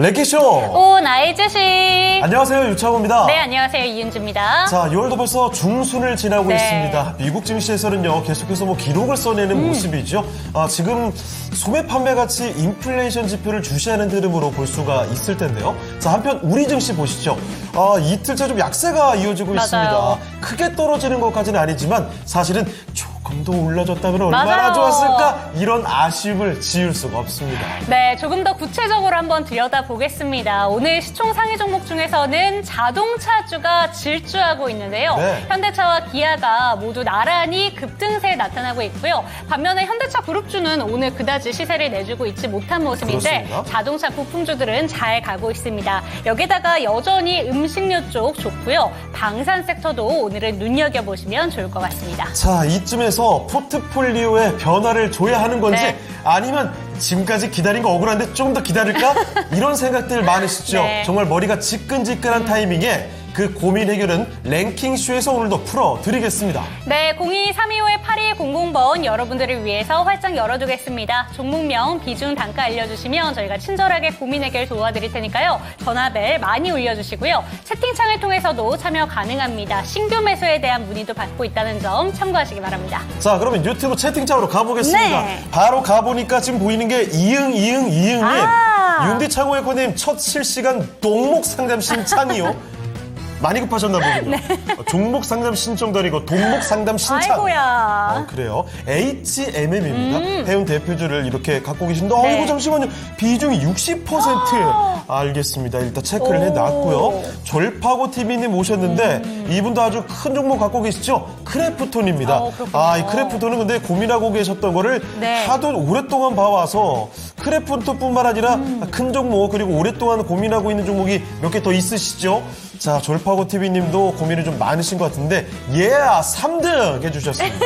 랭키쇼! 오, 나의 주식! 안녕하세요, 유창호입니다. 네, 안녕하세요, 이은주입니다. 자, 6월도 벌써 중순을 지나고 네. 있습니다. 미국 증시에서는요, 계속해서 기록을 써내는 모습이죠. 지금 소매 판매 가치 인플레이션 지표를 주시하는 흐름으로 볼 수가 있을 텐데요. 자, 한편 우리 증시 보시죠. 이틀째 좀 약세가 이어지고 맞아요. 있습니다. 크게 떨어지는 것까지는 아니지만 사실은 조금 더 올라줬다면 얼마나 맞아요. 좋았을까? 이런 아쉬움을 지울 수가 없습니다. 네, 조금 더 구체적으로 한번 들여다보겠습니다. 오늘 시총 상위 종목 중에서는 자동차주가 질주하고 있는데요. 네. 현대차와 기아가 모두 나란히 급등세에 나타나고 있고요. 반면에 현대차 그룹주는 오늘 그다지 시세를 내주고 있지 못한 모습인데 그렇습니다. 자동차 부품주들은 잘 가고 있습니다. 여기다가 여전히 음식료 쪽 좋고요. 방산 섹터도 오늘은 눈여겨보시면 좋을 것 같습니다. 자, 이쯤에서 포트폴리오에 변화를 줘야 하는 건지 네. 아니면 지금까지 기다린 거 억울한데 좀 더 기다릴까? 이런 생각들 많으시죠? 네. 정말 머리가 지끈지끈한 타이밍에 그 고민 해결은 랭킹쇼에서 오늘도 풀어드리겠습니다. 네, 02-325-8200번 여러분들을 위해서 활짝 열어두겠습니다. 종목명, 비중, 단가 알려주시면 저희가 친절하게 고민 해결 도와드릴 테니까요. 전화벨 많이 울려주시고요. 채팅창을 통해서도 참여 가능합니다. 신규 매수에 대한 문의도 받고 있다는 점 참고하시기 바랍니다. 자, 그러면 유튜브 채팅창으로 가보겠습니다. 네. 바로 가보니까 지금 보이는 게 이응님. 윤디창호 에코님 첫 실시간 동목 상담 신청이요. 많이 급하셨나 보군요. 종목 상담 신청도 아니고 동목 상담 신청. 아이고야. 그래요. HMM입니다. 해운 대표주를 이렇게 갖고 계신데, 네. 이거 잠시만요. 비중이 60%. 알겠습니다. 일단 체크를 해놨고요. 졸파고 TV님 오셨는데, 이분도 아주 큰 종목 갖고 계시죠? 크래프톤입니다. 그렇군요. 이 크래프톤은 근데 고민하고 계셨던 거를 네. 하도 오랫동안 봐와서 크래프톤뿐만 아니라 큰 종목, 그리고 오랫동안 고민하고 있는 종목이 몇 개 더 있으시죠? 자, 졸파고 TV님도 고민이 좀 많으신 것 같은데, 3등 해주셨습니다.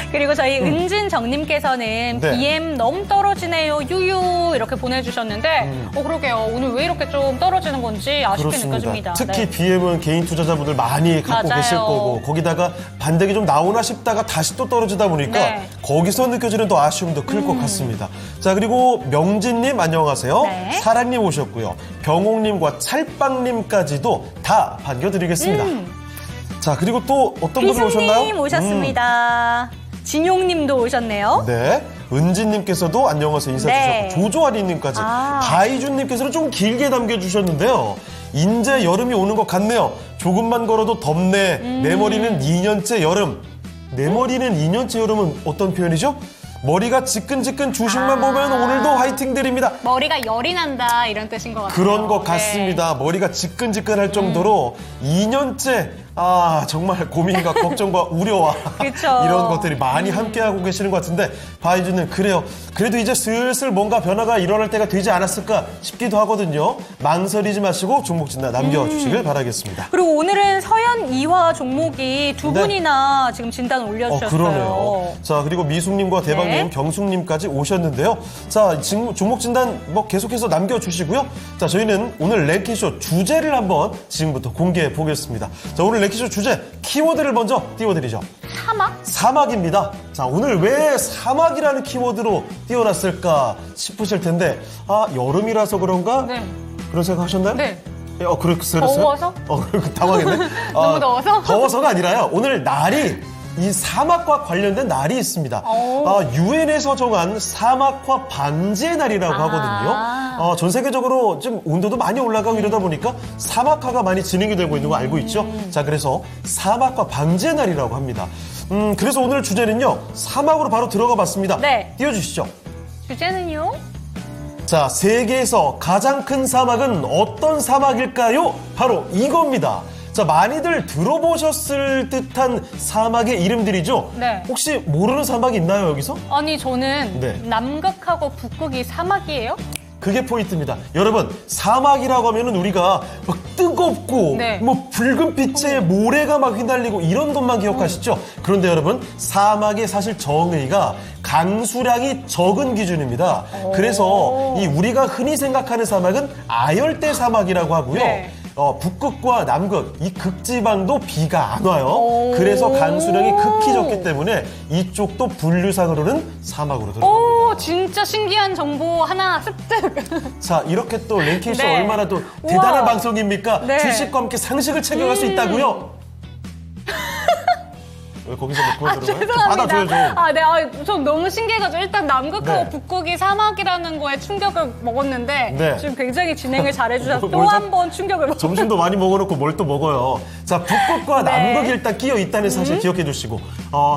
그리고 저희 은진정님께서는 네. BM 너무 떨어지네요. 유유 이렇게 보내주셨는데 그러게요. 오늘 왜 이렇게 좀 떨어지는 건지 아쉽게 느껴집니다. 특히 네. BM은 개인 투자자분들 많이 갖고 맞아요. 계실 거고, 거기다가 반등이 좀 나오나 싶다가 다시 또 떨어지다 보니까 네. 거기서 느껴지는 또 아쉬움도 클 것 같습니다. 자, 그리고 명진님 안녕하세요. 네. 사랑님 오셨고요. 병옥님과 찰빵님까지도 다 반겨드리겠습니다. 자, 그리고 또 어떤 분이 오셨나요? 비수님 오셨습니다. 진용님도 오셨네요. 네. 은진님께서도 안녕하세요 인사 네. 주셨고, 조조아리님까지, 바이준님께서는 좀 길게 남겨주셨는데요. 인제 여름이 오는 것 같네요. 조금만 걸어도 덥네. 내 머리는 2년째 여름. 내 머리는 2년째 여름은 어떤 표현이죠? 머리가 지끈지끈 주식만 보면 오늘도 화이팅 드립니다. 머리가 열이 난다 이런 뜻인 것 같아요. 그런 것 네. 같습니다. 머리가 지끈지끈할 정도로 2년째 정말 고민과 걱정과 우려와 그쵸. 이런 것들이 많이 함께하고 계시는 것 같은데, 바이주는 그래요. 그래도 이제 슬슬 뭔가 변화가 일어날 때가 되지 않았을까 싶기도 하거든요. 망설이지 마시고 종목 진단 남겨주시길 바라겠습니다. 그리고 오늘은 서현 이화 종목이 두 네. 분이나 지금 진단 올려주셨어요. 그러네요. 자, 그리고 미숙님과 대박님, 네. 경숙님까지 오셨는데요. 자, 지금 종목 진단 계속해서 남겨주시고요. 자, 저희는 오늘 랭킹쇼 주제를 한번 지금부터 공개해 보겠습니다. 자, 오늘 랭킹쇼 주제 키워드를 먼저 띄워드리죠. 사막? 사막입니다. 자, 오늘 왜 사막이라는 키워드로 띄워놨을까 싶으실 텐데, 여름이라서 그런가? 네. 그런 생각 하셨나요? 네. 그랬어요? 더워서? 당황했네. 너무 더워서? 더워서가 아니라요. 오늘 날이, 이 사막과 관련된 날이 있습니다. 유엔에서 정한 사막화 방지의 날이라고 하거든요. 전 세계적으로 좀 온도도 많이 올라가고 이러다 보니까 사막화가 많이 진행이 되고 있는 거 알고 있죠? 자, 그래서 사막화 방지의 날이라고 합니다. 그래서 오늘 주제는요, 사막으로 바로 들어가 봤습니다. 네. 띄워주시죠. 주제는요? 자, 세계에서 가장 큰 사막은 어떤 사막일까요? 바로 이겁니다. 자, 많이들 들어보셨을 듯한 사막의 이름들이죠? 네. 혹시 모르는 사막이 있나요, 여기서? 아니 저는 네. 남극하고 북극이 사막이에요? 그게 포인트입니다. 여러분, 사막이라고 하면은 우리가 막 뜨겁고, 네. 붉은 빛에 모래가 막 휘날리고 이런 것만 기억하시죠? 그런데 여러분, 사막의 사실 정의가 강수량이 적은 기준입니다. 그래서 이 우리가 흔히 생각하는 사막은 아열대 사막이라고 하고요. 네. 북극과 남극, 이 극지방도 비가 안 와요. 그래서 강수량이 극히 적기 때문에 이쪽도 분류상으로는 사막으로 들어갑니다. 오, 진짜 신기한 정보 하나 습득. 자, 이렇게 또 랭킹쇼 네. 얼마나 또 대단한 우와. 방송입니까? 네. 주식과 함께 상식을 챙겨갈 수 있다고요? 왜 거기서 뭐 그거 들어가요? 죄송합니다. 받아줘야죠. 아, 네, 전 너무 신기해가지고 일단 남극하고 네. 북극이 사막이라는 거에 충격을 먹었는데 네. 지금 굉장히 진행을 잘해주셔서 또 뭘 한 번 충격을 먹었어요. 점심도 많이 먹어놓고 뭘 또 먹어요. 자, 북극과 네. 남극이 일단 끼어 있다는 사실 기억해 주시고,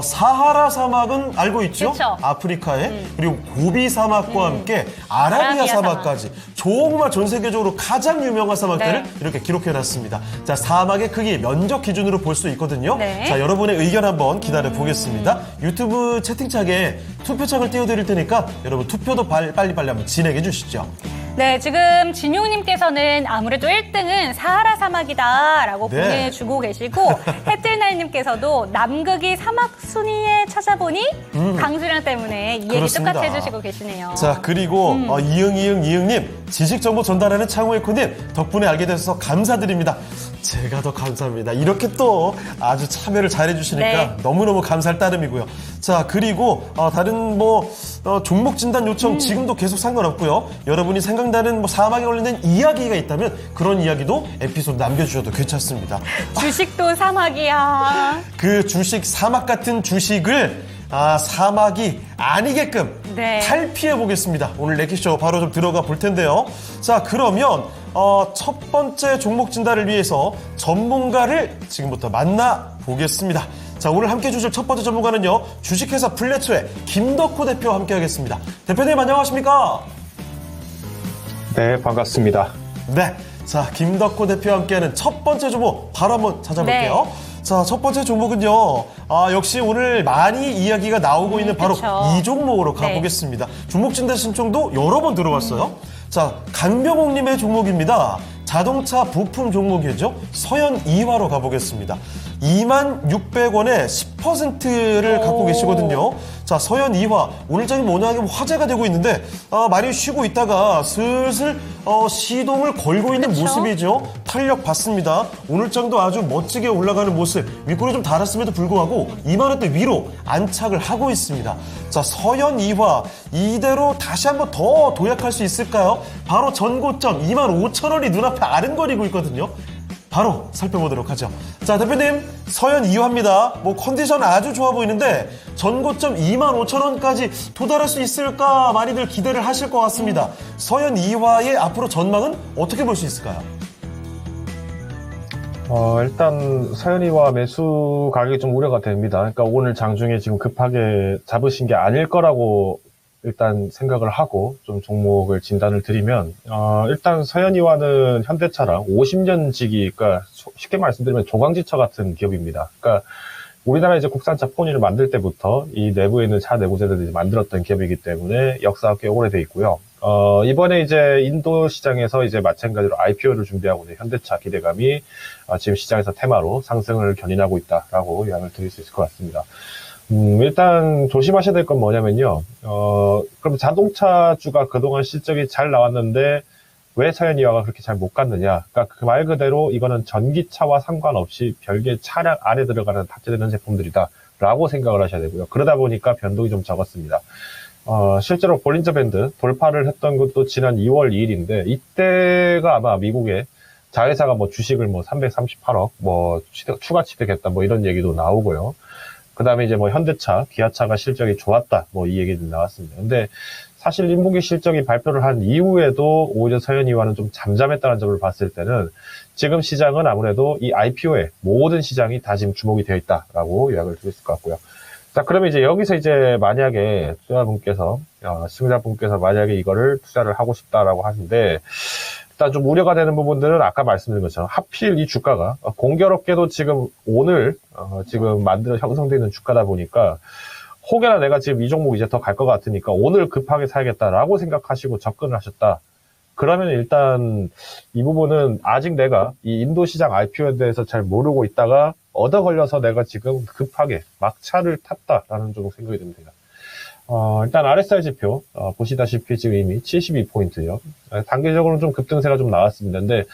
사하라 사막은 알고 있죠? 그쵸. 아프리카에. 그리고 고비 사막과 함께 아라비아 아라비아 사막까지. 정말 전 세계적으로 가장 유명한 사막들을 네. 이렇게 기록해 놨습니다. 자, 사막의 크기, 면적 기준으로 볼 수 있거든요. 네. 자, 여러분의 의견 한번 기다려 보겠습니다. 유튜브 채팅창에 투표창을 띄워드릴 테니까 여러분 투표도 빨리빨리 한번 진행해 주시죠. 네, 지금 진용님께서는 아무래도 1등은 사하라 사막이다라고 네. 보내주고 계시고 해뜰날님께서도 남극이 사막 순위에 찾아보니 강수량 때문에 이 얘기 그렇습니다. 똑같이 해주시고 계시네요. 자, 그리고 이응님, 지식정보 전달하는 창호의코님 덕분에 알게 돼서 감사드립니다. 제가 더 감사합니다. 이렇게 또 아주 참여를 잘해주시니까 네. 너무너무 감사할 따름이고요. 자, 그리고 다른 종목 진단 요청 지금도 계속 상관없고요. 여러분이 생각나는 사막에 관련된 이야기가 있다면 그런 이야기도 에피소드 남겨주셔도 괜찮습니다. 주식도 사막이야. 그 주식, 사막 같은 주식을 사막이 아니게끔 네. 탈피해 보겠습니다. 오늘 랭킹쇼 바로 좀 들어가 볼 텐데요. 자, 그러면 첫 번째 종목 진단을 위해서 전문가를 지금부터 만나 보겠습니다. 자, 오늘 함께 해주실 첫 번째 전문가는요, 주식회사 플래츠의 김덕호 대표와 함께 하겠습니다. 대표님 안녕하십니까? 네, 반갑습니다. 네. 자, 김덕호 대표와 함께하는 첫 번째 종목 바로 한번 찾아볼게요. 네. 자, 첫 번째 종목은요, 역시 오늘 많이 이야기가 나오고 있는 바로 그쵸. 이 종목으로 네. 가보겠습니다. 종목 진단 신청도 여러 번 들어왔어요. 자, 강병옥님의 종목입니다. 자동차 부품 종목이죠. 서현 2화로 가보겠습니다. 26,600원에 10%를 갖고 계시거든요. 자, 서현 2화. 오늘 장이 워낙에 화제가 되고 있는데, 많이 쉬고 있다가 슬슬, 시동을 걸고 있는 그쵸? 모습이죠. 탄력 받습니다. 오늘 장도 아주 멋지게 올라가는 모습. 윗골이 좀 달았음에도 불구하고 2만원대 위로 안착을 하고 있습니다. 자, 서현 2화. 이대로 다시 한번 더 도약할 수 있을까요? 바로 전고점 25,000원이 눈앞에 아른거리고 있거든요. 바로 살펴보도록 하죠. 자, 대표님, 서현 2화입니다. 컨디션 아주 좋아 보이는데 전고점 25,000원까지 도달할 수 있을까 많이들 기대를 하실 것 같습니다. 서현 2화의 앞으로 전망은 어떻게 볼 수 있을까요? 일단 서현이와 매수 가격이 좀 우려가 됩니다. 그러니까 오늘 장중에 지금 급하게 잡으신 게 아닐 거라고 일단 생각을 하고 좀 종목을 진단을 드리면, 일단 서현이와는 현대차랑 50년 지기, 그러니까 쉽게 말씀드리면 조광지처 같은 기업입니다. 그러니까 우리나라 이제 국산차 포니를 만들 때부터 이 내부에 있는 차 내부재들이 만들었던 기업이기 때문에 역사가 꽤 오래돼 있고요. 이번에 이제 인도 시장에서 이제 마찬가지로 IPO를 준비하고 있는 현대차 기대감이 지금 시장에서 테마로 상승을 견인하고 있다라고 요약을 드릴 수 있을 것 같습니다. 일단 조심하셔야 될 건 뭐냐면요. 그럼 자동차주가 그동안 실적이 잘 나왔는데 왜 서현이와가 그렇게 잘 못 갔느냐. 그러니까 그 말 그대로 이거는 전기차와 상관없이 별개 차량 안에 들어가는 탑재되는 제품들이다 라고 생각을 하셔야 되고요. 그러다 보니까 변동이 좀 적었습니다. 실제로 볼린저 밴드 돌파를 했던 것도 지난 2월 2일인데 이때가 아마 미국의 자회사가 주식을 338억 추가 취득했다 이런 얘기도 나오고요. 그 다음에 이제 현대차, 기아차가 실적이 좋았다 이 얘기도 나왔습니다. 근데 사실 인분기 실적이 발표를 한 이후에도 오히려 서현이와는 좀 잠잠했다는 점을 봤을 때는 지금 시장은 아무래도 이 IPO에 모든 시장이 다 지금 주목이 되어 있다라고 요약을 드릴 수 있을 것 같고요. 자, 그러면 이제 여기서 이제 만약에 시청자분께서 만약에 이거를 투자를 하고 싶다라고 하는데, 일단 좀 우려가 되는 부분들은 아까 말씀드린 것처럼 하필 이 주가가 공교롭게도 지금 오늘 지금 형성되어 있는 주가다 보니까 혹여나 내가 지금 이 종목 이제 더 갈 것 같으니까 오늘 급하게 사야겠다라고 생각하시고 접근을 하셨다. 그러면 일단 이 부분은 아직 내가 이 인도 시장 IPO에 대해서 잘 모르고 있다가 얻어 걸려서 내가 지금 급하게 막차를 탔다라는 좀 생각이 듭니다. 일단 RSI 지표 보시다시피 지금 이미 72포인트요. 단기적으로는 좀 급등세가 좀 나왔습니다. 근데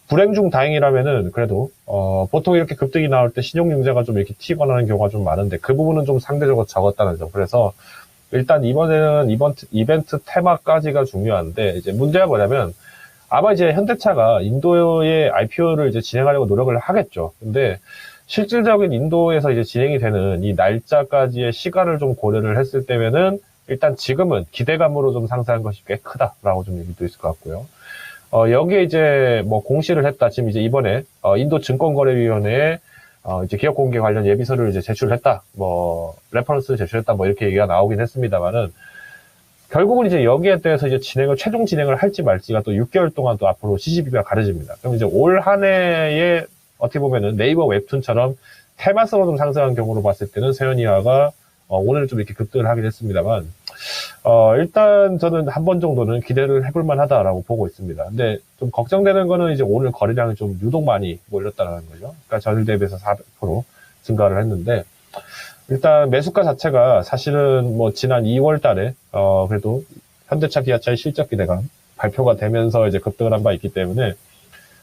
불행 중 다행이라면은 그래도 보통 이렇게 급등이 나올 때 신용융자가 좀 이렇게 튀거나 하는 경우가 좀 많은데 그 부분은 좀 상대적으로 적었다는 점. 그래서 일단 이번에는 이벤트 테마까지가 중요한데, 이제 문제가 뭐냐면, 아마 이제 현대차가 인도의 IPO를 이제 진행하려고 노력을 하겠죠. 근데 실질적인 인도에서 이제 진행이 되는 이 날짜까지의 시간을 좀 고려를 했을 때면은 일단 지금은 기대감으로 좀 상승한 것이 꽤 크다라고 좀 얘기도 있을 것 같고요. 여기에 이제 뭐 공시를 했다. 지금 이제 이번에 인도 증권거래위원회에 이제 기업 공개 관련 예비서를 이제 제출했다. 뭐 레퍼런스를 제출했다. 뭐 이렇게 얘기가 나오긴 했습니다만은 결국은 이제 여기에 대해서 이제 최종 진행을 할지 말지가 또 6개월 동안 또 앞으로 CCB가 가려집니다. 그럼 이제 올 한 해에 어떻게 보면은 네이버 웹툰처럼 테마성으로 좀 상승한 경우로 봤을 때는 세연이화가 오늘 좀 이렇게 급등을 하긴 했습니다만, 일단 저는 한 번 정도는 기대를 해볼 만하다라고 보고 있습니다. 근데 좀 걱정되는 거는 이제 오늘 거래량이 좀 유독 많이 몰렸다는 거죠. 그러니까 전일 대비해서 400% 증가를 했는데, 일단 매수가 자체가 사실은 뭐 지난 2월 달에, 그래도 현대차 기아차의 실적 기대감 발표가 되면서 이제 급등을 한 바 있기 때문에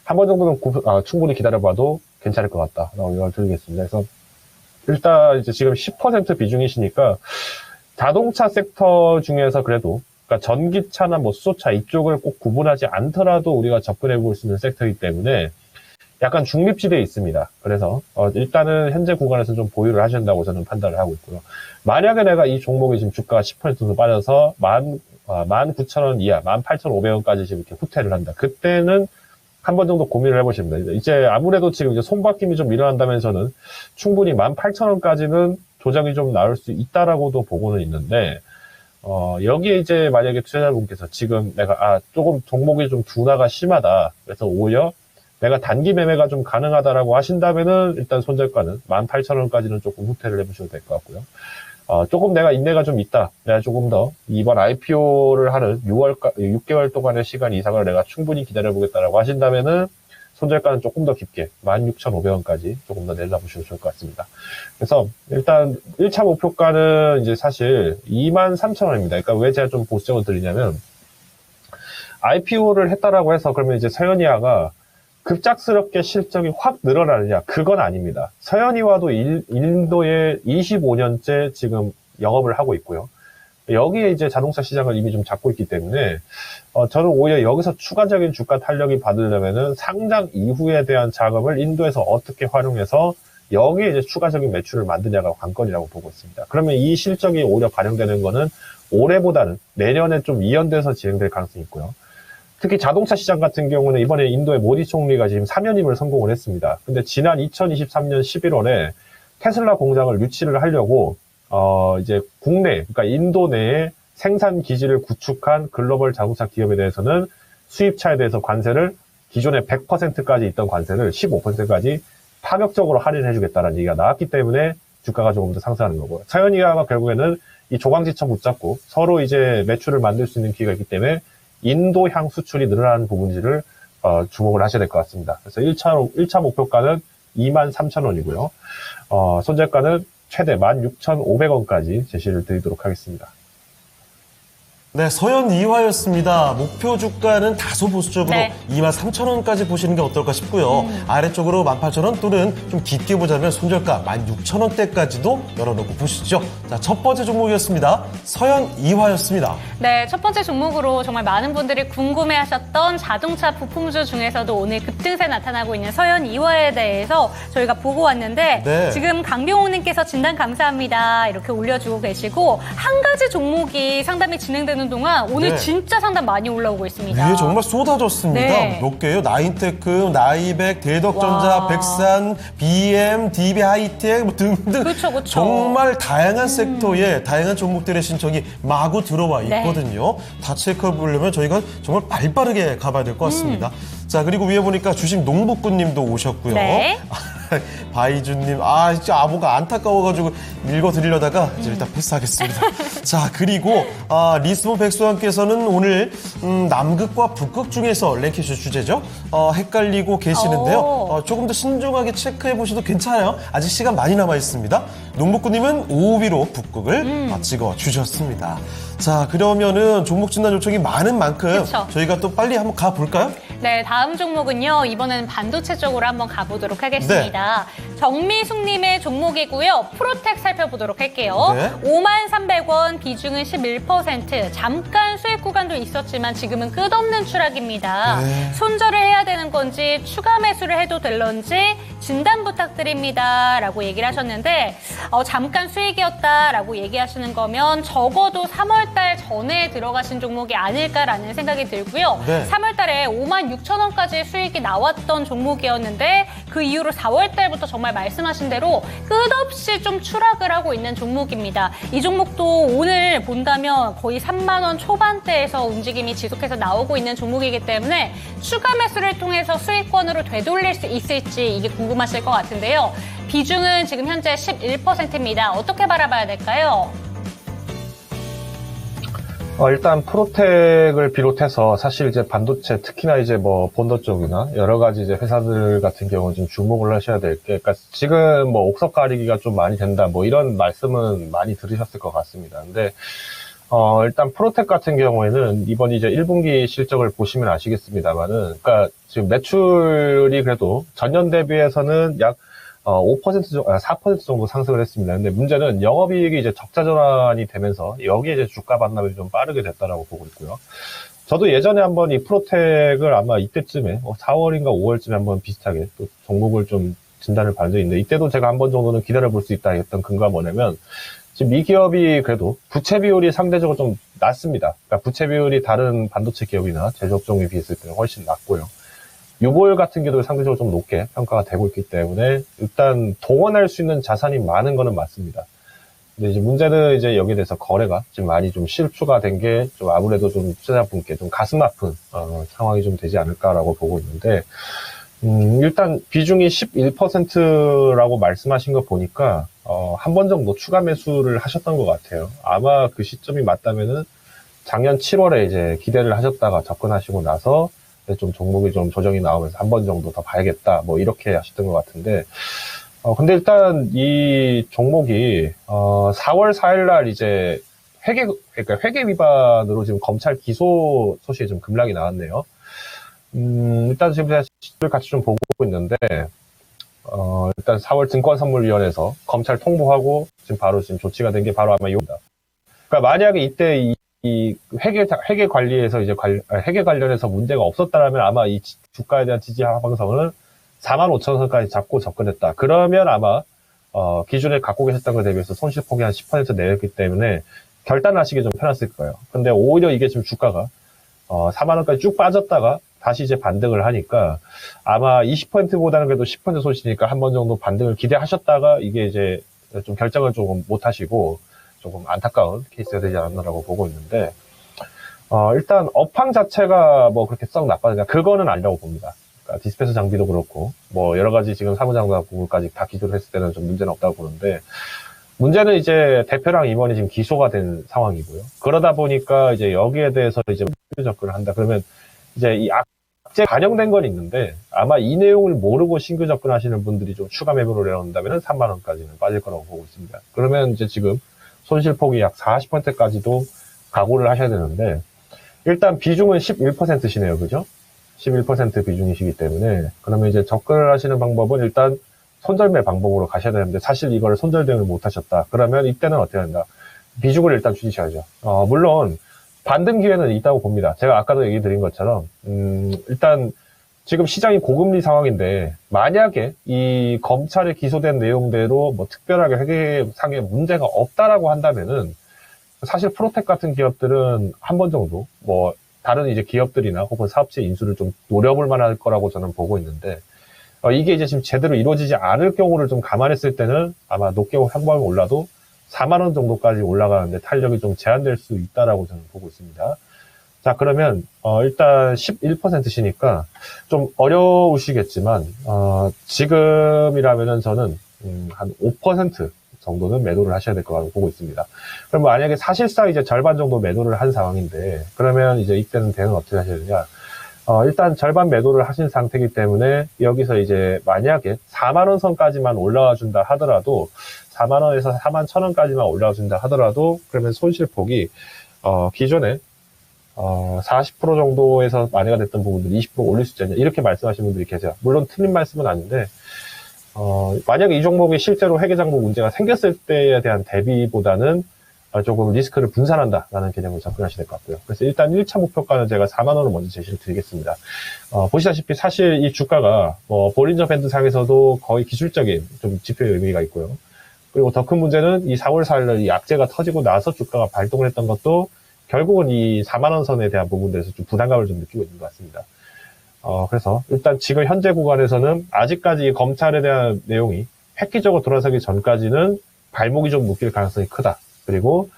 한 번 정도는 충분히 기다려봐도 괜찮을 것 같다라고 생각을 드리겠습니다. 그래서 일단 이제 지금 10% 비중이시니까 자동차 섹터 중에서 그래도 그러니까 전기차나 뭐 수소차 이쪽을 꼭 구분하지 않더라도 우리가 접근해 볼 수 있는 섹터이기 때문에 약간 중립지대에 있습니다. 그래서 일단은 현재 구간에서 좀 보유를 하셔야 된다고 저는 판단을 하고 있고요. 만약에 내가 이 종목이 지금 주가가 10% 정도 빠져서 19,000원 이하, 18,500원까지 지금 이렇게 후퇴를 한다. 그때는 한 번 정도 고민을 해보시면 됩니다. 이제 아무래도 지금 이제 손바뀜이 좀 일어난다면서는 충분히 18,000원까지는 조정이 좀 나올 수 있다라고도 보고는 있는데, 여기에 이제 만약에 투자자분께서 지금 내가, 조금 종목이 좀 둔화가 심하다. 그래서 오히려 내가 단기 매매가 좀 가능하다라고 하신다면은 일단 손절가는 18,000원까지는 조금 후퇴를 해보셔도 될 것 같고요. 조금 내가 인내가 좀 있다. 내가 조금 더 이번 IPO를 하는 6개월 동안의 시간 이상을 내가 충분히 기다려보겠다라고 하신다면은 손절가는 조금 더 깊게 16,500원까지 조금 더 내려보셔도 좋을 것 같습니다. 그래서 일단 1차 목표가는 이제 사실 23,000원입니다. 그러니까 왜 제가 좀 보수적으로 드리냐면 IPO를 했다라고 해서 그러면 이제 서현이아가 급작스럽게 실적이 확 늘어나느냐? 그건 아닙니다. 서현이와도 인도에 25년째 지금 영업을 하고 있고요. 여기에 이제 자동차 시장을 이미 좀 잡고 있기 때문에, 저는 오히려 여기서 추가적인 주가 탄력이 받으려면은 상장 이후에 대한 자금을 인도에서 어떻게 활용해서 여기에 이제 추가적인 매출을 만드냐가 관건이라고 보고 있습니다. 그러면 이 실적이 오히려 반영되는 거는 올해보다는 내년에 좀 이연돼서 진행될 가능성이 있고요. 특히 자동차 시장 같은 경우는 이번에 인도의 모디 총리가 지금 3연임을 성공을 했습니다. 근데 지난 2023년 11월에 테슬라 공장을 유치를 하려고, 이제 국내, 그러니까 인도 내에 생산 기지를 구축한 글로벌 자동차 기업에 대해서는 수입차에 대해서 관세를 기존에 100%까지 있던 관세를 15%까지 파격적으로 할인해주겠다는 얘기가 나왔기 때문에 주가가 조금 더 상승하는 거고요. 서현이아가 결국에는 이 조강지처 붙잡고 서로 이제 매출을 만들 수 있는 기회가 있기 때문에 인도향 수출이 늘어나는 부분지를 주목을 하셔야 될 것 같습니다. 그래서 1차 목표가는 23,000원이고요. 손절가는 최대 16,500원까지 제시를 드리도록 하겠습니다. 네, 서현이화였습니다. 목표 주가는 다소 보수적으로 네. 23,000원까지 보시는 게 어떨까 싶고요. 아래쪽으로 18,000원 또는 좀 깊게 보자면 손절가 16,000원대까지도 열어놓고 보시죠. 자, 첫 번째 종목이었습니다. 서현이화였습니다. 네, 첫 번째 종목으로 정말 많은 분들이 궁금해하셨던 자동차 부품주 중에서도 오늘 급등세 나타나고 있는 서현이화에 대해서 저희가 보고 왔는데 네. 지금 강병호님께서 진단 감사합니다 이렇게 올려주고 계시고 한 가지 종목이 상담이 진행되는 동안 오늘 네. 진짜 상담 많이 올라오고 있습니다. 위에 정말 쏟아졌습니다. 네. 몇 개요? 나인테크, 나이백, 대덕전자, 와. 백산, BM, DB 하이텍 뭐 등등 그렇죠. 정말 다양한 섹터에 다양한 종목들의 신청이 마구 들어와 네. 있거든요. 다 체크해 보려면 저희가 정말 발빠르게 가봐야 될 것 같습니다. 자, 그리고 위에 보니까 주식 농부꾼님도 오셨고요. 네. 바이준님, 진짜 뭐가 안타까워가지고 읽어드리려다가 이제 일단 패스하겠습니다. 자, 그리고 리스본 백수환께서는 오늘 남극과 북극 중에서 랭킹쇼 주제죠. 헷갈리고 계시는데요. 조금 더 신중하게 체크해 보셔도 괜찮아요. 아직 시간 많이 남아 있습니다. 농부꾼님은 5위로 북극을 찍어 주셨습니다. 자, 그러면은 종목 진단 요청이 많은 만큼 그쵸. 저희가 또 빨리 한번 가볼까요? 네, 다음 종목은요. 이번에는 반도체 쪽으로 한번 가보도록 하겠습니다. 있습니다. 정미숙님의 종목이고요. 프로텍 살펴보도록 할게요. 네. 53,300원, 비중은 11%. 잠깐 수익 구간도 있었지만 지금은 끝없는 추락입니다. 네. 손절을 해야 되는 건지 추가 매수를 해도 될런지 진단 부탁드립니다. 라고 얘기를 하셨는데 잠깐 수익이었다라고 얘기하시는 거면 적어도 3월달 전에 들어가신 종목이 아닐까라는 생각이 들고요. 네. 3월달에 56,000원까지 수익이 나왔던 종목이었는데 그 이후로 4월달부터 정말 말씀하신 대로 끝없이 좀 추락을 하고 있는 종목입니다. 이 종목도 오늘 본다면 거의 3만 원 초반대에서 움직임이 지속해서 나오고 있는 종목이기 때문에 추가 매수를 통해서 수익권으로 되돌릴 수 있을지 이게 궁금하실 것 같은데요. 비중은 지금 현재 11%입니다. 어떻게 바라봐야 될까요? 일단 프로텍을 비롯해서 사실 이제 반도체 특히나 이제 뭐 본더 쪽이나 여러 가지 이제 회사들 같은 경우는 좀 주목을 하셔야 될 게, 그러니까 지금 뭐 옥석 가리기가 좀 많이 된다 뭐 이런 말씀은 많이 들으셨을 것 같습니다. 근데 일단 프로텍 같은 경우에는 이번 이제 1분기 실적을 보시면 아시겠습니다만은, 그러니까 지금 매출이 그래도 전년 대비해서는 약 4% 정도 상승을 했습니다. 근데 문제는 영업이익이 이제 적자 전환이 되면서 여기에 이제 주가 반납이 좀 빠르게 됐다라고 보고 있고요. 저도 예전에 한번 이 프로텍을 아마 이때쯤에 4월인가 5월쯤에 한번 비슷하게 또 종목을 좀 진단을 받은 적이 있는데, 이때도 제가 한 번 정도는 기다려볼 수 있다 했던 근거가 뭐냐면, 지금 이 기업이 그래도 부채 비율이 상대적으로 좀 낮습니다. 그러니까 부채 비율이 다른 반도체 기업이나 제조업종에 비했을 때는 훨씬 낮고요. 유볼 같은 경우도 상대적으로 좀 높게 평가가 되고 있기 때문에 일단 동원할 수 있는 자산이 많은 거는 맞습니다. 근데 이제 문제는 이제 여기에 대해서 거래가 지금 많이 좀 실추가 된 게 좀 아무래도 좀 투자자분께 좀 가슴 아픈 상황이 좀 되지 않을까라고 보고 있는데, 일단 비중이 11%라고 말씀하신 거 보니까 한 번 정도 추가 매수를 하셨던 것 같아요. 아마 그 시점이 맞다면은 작년 7월에 이제 기대를 하셨다가 접근하시고 나서 좀 종목이 좀 조정이 나오면서 한 번 정도 더 봐야겠다 뭐 이렇게 하셨던 것 같은데, 근데 일단 이 종목이 4월 4일 날 이제 그러니까 회계 위반으로 지금 검찰 기소 소식이 좀 급락이 나왔네요. 일단 지금 제가 시를 같이 좀 보고 있는데, 일단 4월 증권선물위원회에서 검찰 통보하고 지금 바로 지금 조치가 된 게 바로 아마 이겁니다. 그러니까 만약에 이때 이 회계 관리에서 이제 회계 관련해서 문제가 없었다라면 아마 이 주가에 대한 지지 하방선을 45,000원까지 잡고 접근했다. 그러면 아마 기존에 갖고 계셨던 것에 대비해서 손실폭이 한 10% 내렸기 때문에 결단하시기 좀 편했을 거예요. 근데 오히려 이게 지금 주가가 4만 원까지 쭉 빠졌다가 다시 이제 반등을 하니까 아마 20%보다는 그래도 10% 손실이니까 한 번 정도 반등을 기대하셨다가 이게 이제 좀 결정을 조금 못 하시고 조금 안타까운 케이스가 되지 않았나라고 보고 있는데, 일단 업황 자체가 뭐 그렇게 썩 나빠지냐 그거는 아니라고 봅니다. 그러니까 디스펜서 장비도 그렇고 뭐 여러 가지 지금 사무장과 부분까지 다 기술을 했을 때는 좀 문제는 없다고 보는데, 문제는 이제 대표랑 임원이 지금 기소가 된 상황이고요. 그러다 보니까 이제 여기에 대해서 이제 접근을 한다. 그러면 이제 이 악재 반영된 건 있는데 아마 이 내용을 모르고 신규 접근하시는 분들이 좀 추가 매물을 내놓는다면 3만 원까지는 빠질 거라고 보고 있습니다. 그러면 이제 지금 손실폭이 약 40%까지도 각오를 하셔야 되는데, 일단 비중은 11%시네요. 그죠? 11% 비중이시기 때문에, 그러면 이제 접근을 하시는 방법은 일단 손절매 방법으로 가셔야 되는데, 사실 이거를 손절 대응을 못 하셨다. 그러면 이때는 어떻게 한다? 비중을 일단 줄이셔야죠. 물론, 반등 기회는 있다고 봅니다. 제가 아까도 얘기 드린 것처럼, 일단, 지금 시장이 고금리 상황인데, 만약에 이 검찰에 기소된 내용대로 뭐 특별하게 회계상에 문제가 없다라고 한다면은, 사실 프로텍 같은 기업들은 한 번 정도, 뭐, 다른 이제 기업들이나 혹은 사업체 인수를 좀 노려볼 만할 거라고 저는 보고 있는데, 이게 이제 지금 제대로 이루어지지 않을 경우를 좀 감안했을 때는 아마 높게 한번 올라도 4만 원 정도까지 올라가는데 탄력이 좀 제한될 수 있다라고 저는 보고 있습니다. 자, 그러면 일단 11%시니까 좀 어려우시겠지만 지금이라면은 저는 한 5% 정도는 매도를 하셔야 될 거라고 보고 있습니다. 그럼 만약에 사실상 이제 절반 정도 매도를 한 상황인데, 그러면 이제 이때는 대응을 어떻게 하셔야 되냐? 일단 절반 매도를 하신 상태이기 때문에 여기서 이제 만약에 4만 원 선까지만 올라와 준다 하더라도 4만 원에서 4만 1,000원까지만 올라와 준다 하더라도 그러면 손실폭이 기존에 40% 정도에서 만회가 됐던 부분들 20% 올릴 수 있지 않냐 이렇게 말씀하시는 분들이 계세요. 물론 틀린 말씀은 아닌데 만약에 이 종목이 실제로 회계장부 문제가 생겼을 때에 대한 대비보다는 조금 리스크를 분산한다라는 개념으로 접근하셔야 될 것 같고요. 그래서 일단 1차 목표가는 제가 4만 원을 먼저 제시를 드리겠습니다. 보시다시피 사실 이 주가가 볼린저 밴드 상에서도 거의 기술적인 좀 지표의 의미가 있고요. 그리고 더 큰 문제는 이 4월 4일날 이 악재가 터지고 나서 주가가 발동을 했던 것도 결국은 이 4만 원 선에 대한 부분들에서 좀 부담감을 좀 느끼고 있는 것 같습니다. 그래서 일단 지금 현재 구간에서는 아직까지 검찰에 대한 내용이 획기적으로 돌아서기 전까지는 발목이 좀 묶일 가능성이 크다. 그리고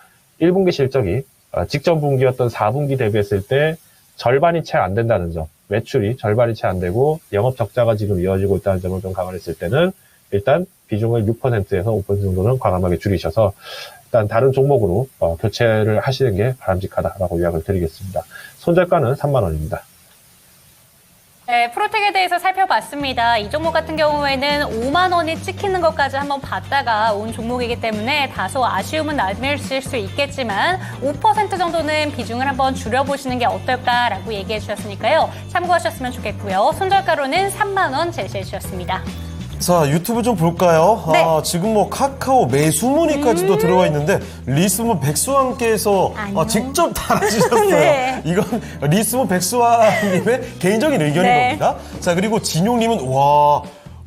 1분기 실적이 직전 분기였던 4분기 대비했을 때 절반이 채 안 된다는 점, 매출이 절반이 채 안 되고 영업 적자가 지금 이어지고 있다는 점을 좀 감안했을 때는 일단 비중을 6%에서 5% 정도는 과감하게 줄이셔서 일단 다른 종목으로 교체를 하시는 게 바람직하다라고 요약을 드리겠습니다. 손절가는 3만 원입니다. 네, 프로텍에 대해서 살펴봤습니다. 이 종목 같은 경우에는 5만 원이 찍히는 것까지 한번 봤다가 온 종목이기 때문에 다소 아쉬움은 남으실 수 있겠지만 5% 정도는 비중을 한번 줄여보시는 게 어떨까라고 얘기해 주셨으니까요. 참고하셨으면 좋겠고요. 손절가로는 3만 원 제시해 주셨습니다. 자, 유튜브 좀 볼까요? 네. 지금 카카오 매수 문의까지도 들어와 있는데, 리스문 백수왕께서 직접 달아주셨어요. 네. 이건 리스문 백수왕님의 개인적인 의견인 네. 겁니다. 자, 그리고 진용님은,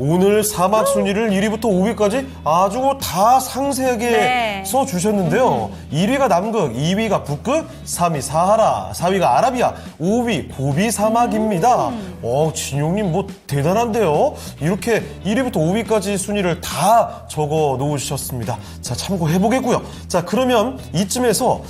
오늘 사막 순위를 1위부터 5위까지 아주 다 상세하게 네. 써주셨는데요. 1위가 남극, 2위가 북극, 3위 사하라, 4위가 아라비아, 5위 고비 사막입니다. 진용님 대단한데요. 이렇게 1위부터 5위까지 순위를 다 적어 놓으셨습니다. 자, 참고해보겠고요. 자, 그러면 이쯤에서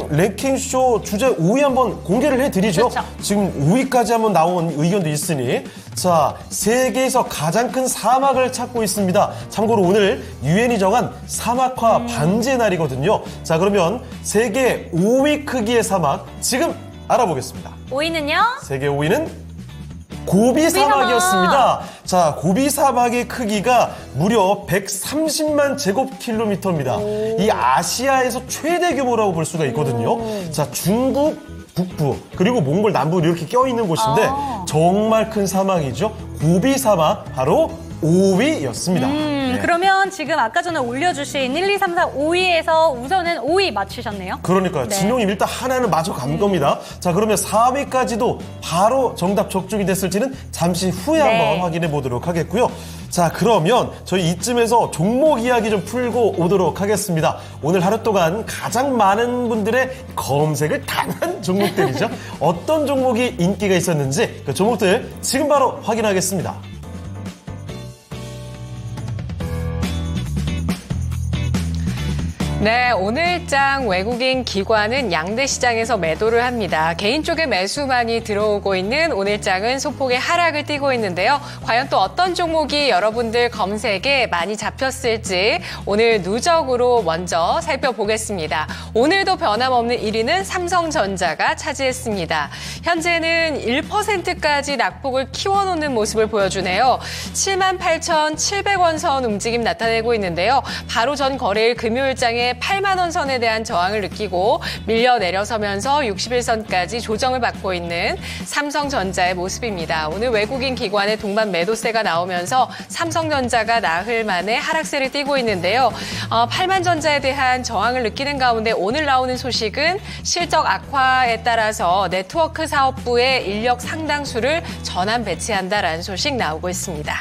랭킹쇼 주제 5위 한번 공개를 해드리죠. 그렇죠. 지금 5위까지 한번 나온 의견도 있으니, 자, 세계에서 가장 큰 사막을 찾고 있습니다. 참고로 오늘 유엔이 정한 사막화 반지의 날이거든요. 자, 그러면 세계 5위 크기의 사막 지금 알아보겠습니다. 5위는요? 세계 5위는 고비 사막이었습니다. 자, 고비 사막의 크기가 무려 130만 제곱킬로미터입니다. 이 아시아에서 최대 규모라고 볼 수가 있거든요. 자, 중국 북부 그리고 몽골 남부 이렇게 껴있는 곳인데 정말 큰 사막이죠. 고비 사막 바로 5위였습니다. 네. 그러면 지금 아까 전에 올려주신 1, 2, 3, 4, 5위에서 우선은 5위 맞추셨네요. 그러니까요. 네. 진용님 일단 하나는 마저 간 겁니다. 자, 그러면 4위까지도 바로 정답 적중이 됐을지는 잠시 후에 네. 한번 확인해 보도록 하겠고요. 자, 그러면 저희 이쯤에서 종목 이야기 좀 풀고 오도록 하겠습니다. 오늘 하루 동안 가장 많은 분들의 검색을 당한 종목들이죠. 어떤 종목이 인기가 있었는지 그 종목들 지금 바로 확인하겠습니다. 네, 오늘장 외국인 기관은 양대 시장에서 매도를 합니다. 개인 쪽에 매수만이 들어오고 있는 오늘장은 소폭의 하락을 띠고 있는데요. 과연 또 어떤 종목이 여러분들 검색에 많이 잡혔을지 오늘 누적으로 먼저 살펴보겠습니다. 오늘도 변함없는 1위는 삼성전자가 차지했습니다. 현재는 1%까지 낙폭을 키워놓는 모습을 보여주네요. 78,700원 선 움직임 나타내고 있는데요. 바로 전 거래일 금요일장에 8만 원 선에 대한 저항을 느끼고 밀려 내려서면서 61선까지 조정을 받고 있는 삼성전자의 모습입니다. 오늘 외국인 기관의 동반 매도세가 나오면서 삼성전자가 나흘 만에 하락세를 띠고 있는데요. 8만 전자에 대한 저항을 느끼는 가운데 오늘 나오는 소식은 실적 악화에 따라서 네트워크 사업부의 인력 상당수를 전환 배치한다라는 소식 나오고 있습니다.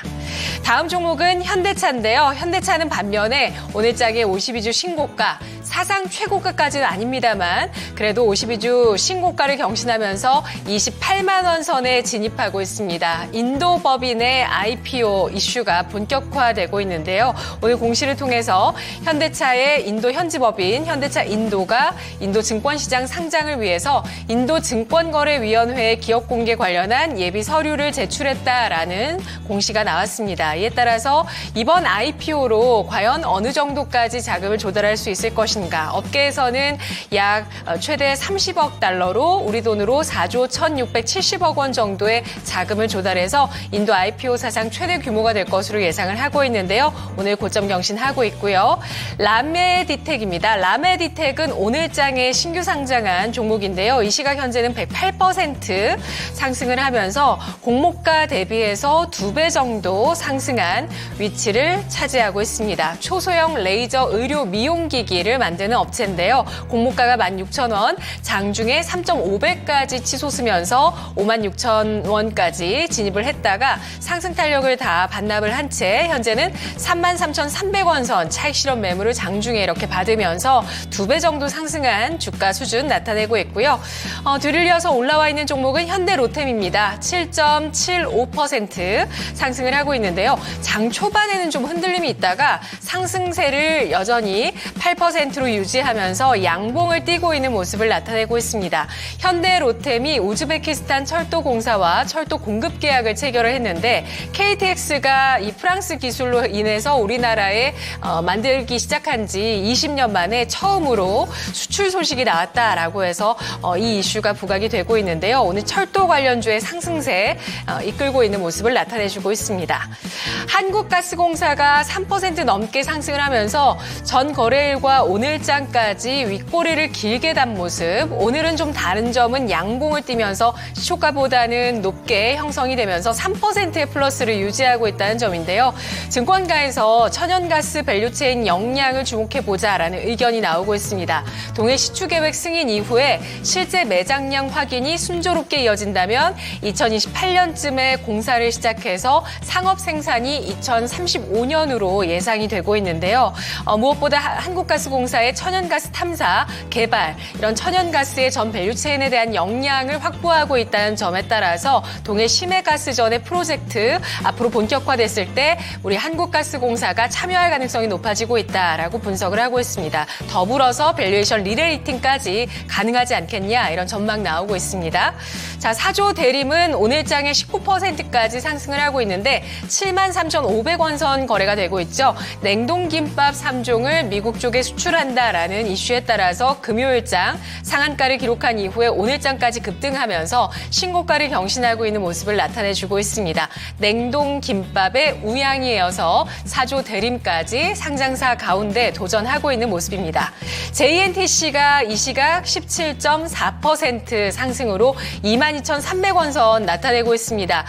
다음 종목은 현대차인데요. 현대차는 반면에 오늘장의 52주 신고가, 사상 최고가까지는 아닙니다만 그래도 52주 신고가를 경신하면서 28만 원 선에 진입하고 있습니다. 인도 법인의 IPO 이슈가 본격화되고 있는데요. 오늘 공시를 통해서 현대차의 인도 현지 법인 현대차 인도가 인도 증권시장 상장을 위해서 인도증권거래위원회에 기업 공개 관련한 예비 서류를 제출했다라는 공시가 나왔습니다. 이에 따라서 이번 IPO로 과연 어느 정도까지 자금을 조달할 수 수 있을 것인가. 업계에서는 약 최대 30억 달러로 우리 돈으로 4조 1,670억 원 정도의 자금을 조달해서 인도 IPO 사상 최대 규모가 될 것으로 예상을 하고 있는데요. 오늘 고점 경신하고 있고요. 라메디텍입니다. 라메디텍은 오늘장에 신규 상장한 종목인데요. 이 시각 현재는 108% 상승을 하면서 공모가 대비해서 2배 정도 상승한 위치를 차지하고 있습니다. 초소형 레이저 의료 미용기기를 만드는 업체인데요. 공모가가 16,000원, 장중에 3.5배까지 치솟으면서 56,000원까지 진입을 했다가 상승 탄력을 다 반납을 한 채 현재는 33,300원 선 차익 실현 매물을 장중에 이렇게 받으면서 2배 정도 상승한 주가 수준 나타내고 있고요. 뒤를 이어서 올라와 있는 종목은 현대로템입니다. 7.75% 상승을 하고 있는데요. 장 초반에는 좀 흔들림이 있다가 상승세를 여전히 8%로 유지하면서 양봉을 띠고 있는 모습을 나타내고 있습니다. 현대로템이 우즈베키스탄 철도공사와 철도 공급 계약을 체결을 했는데 KTX가 이 프랑스 기술로 인해서 우리나라에 만들기 시작한 지 20년 만에 처음으로 수출 소식이 나왔다라고 해서 이 이슈가 부각이 되고 있는데요. 오늘 철도 관련주의 상승세 이끌고 있는 모습을 나타내주고 있습니다. 한국가스공사가 3% 넘게 상승을 하면서 전 거래일과 오늘장까지 윗꼬리를 길게 단 모습. 오늘은 좀 다른 점은 양봉을 띠면서 시초가보다는 높게 형성이 되면서 3%의 플러스를 유지하고 있다는 점인데요. 증권가에서 천연가스 밸류체인 역량을 주목해보자라는 의견이 나오고 있습니다. 동해 시추계획 승인 이후에 실제 매장량 확인이 순조롭게 이어진다면 2028년쯤에 공사를 시작해서 상업 생산이 2035년으로 예상이 되고 있는데요. 무엇보다 한국가스공사의 천연가스 탐사, 개발, 이런 천연가스의 전 밸류체인에 대한 역량을 확보하고 있다는 점에 따라서 동해 심해가스전의 프로젝트 앞으로 본격화됐을 때 우리 한국가스공사가 참여할 가능성이 높아지고 있다라고 분석을 하고 있습니다. 더불어서 밸류에이션 리레이팅까지 가능하지 않겠냐 이런 전망 나오고 있습니다. 자, 사조 대림은 오늘장에 19%까지 상승을 하고 있는데 73,500원 선 거래가 되고 있죠. 냉동김밥 3종을 미국 쪽에 수출한다라는 이슈에 따라서 금요일장 상한가를 기록한 이후에 오늘장까지 급등하면서 신고가를 경신하고 있는 모습을 나타내주고 있습니다. 냉동김밥의 우양이 이어서 사조 대림까지 상장사 가운데 도전하고 있는 모습입니다. JNTC가 이 시각 17.4% 상승으로 22,300원 선 나타내고 있습니다.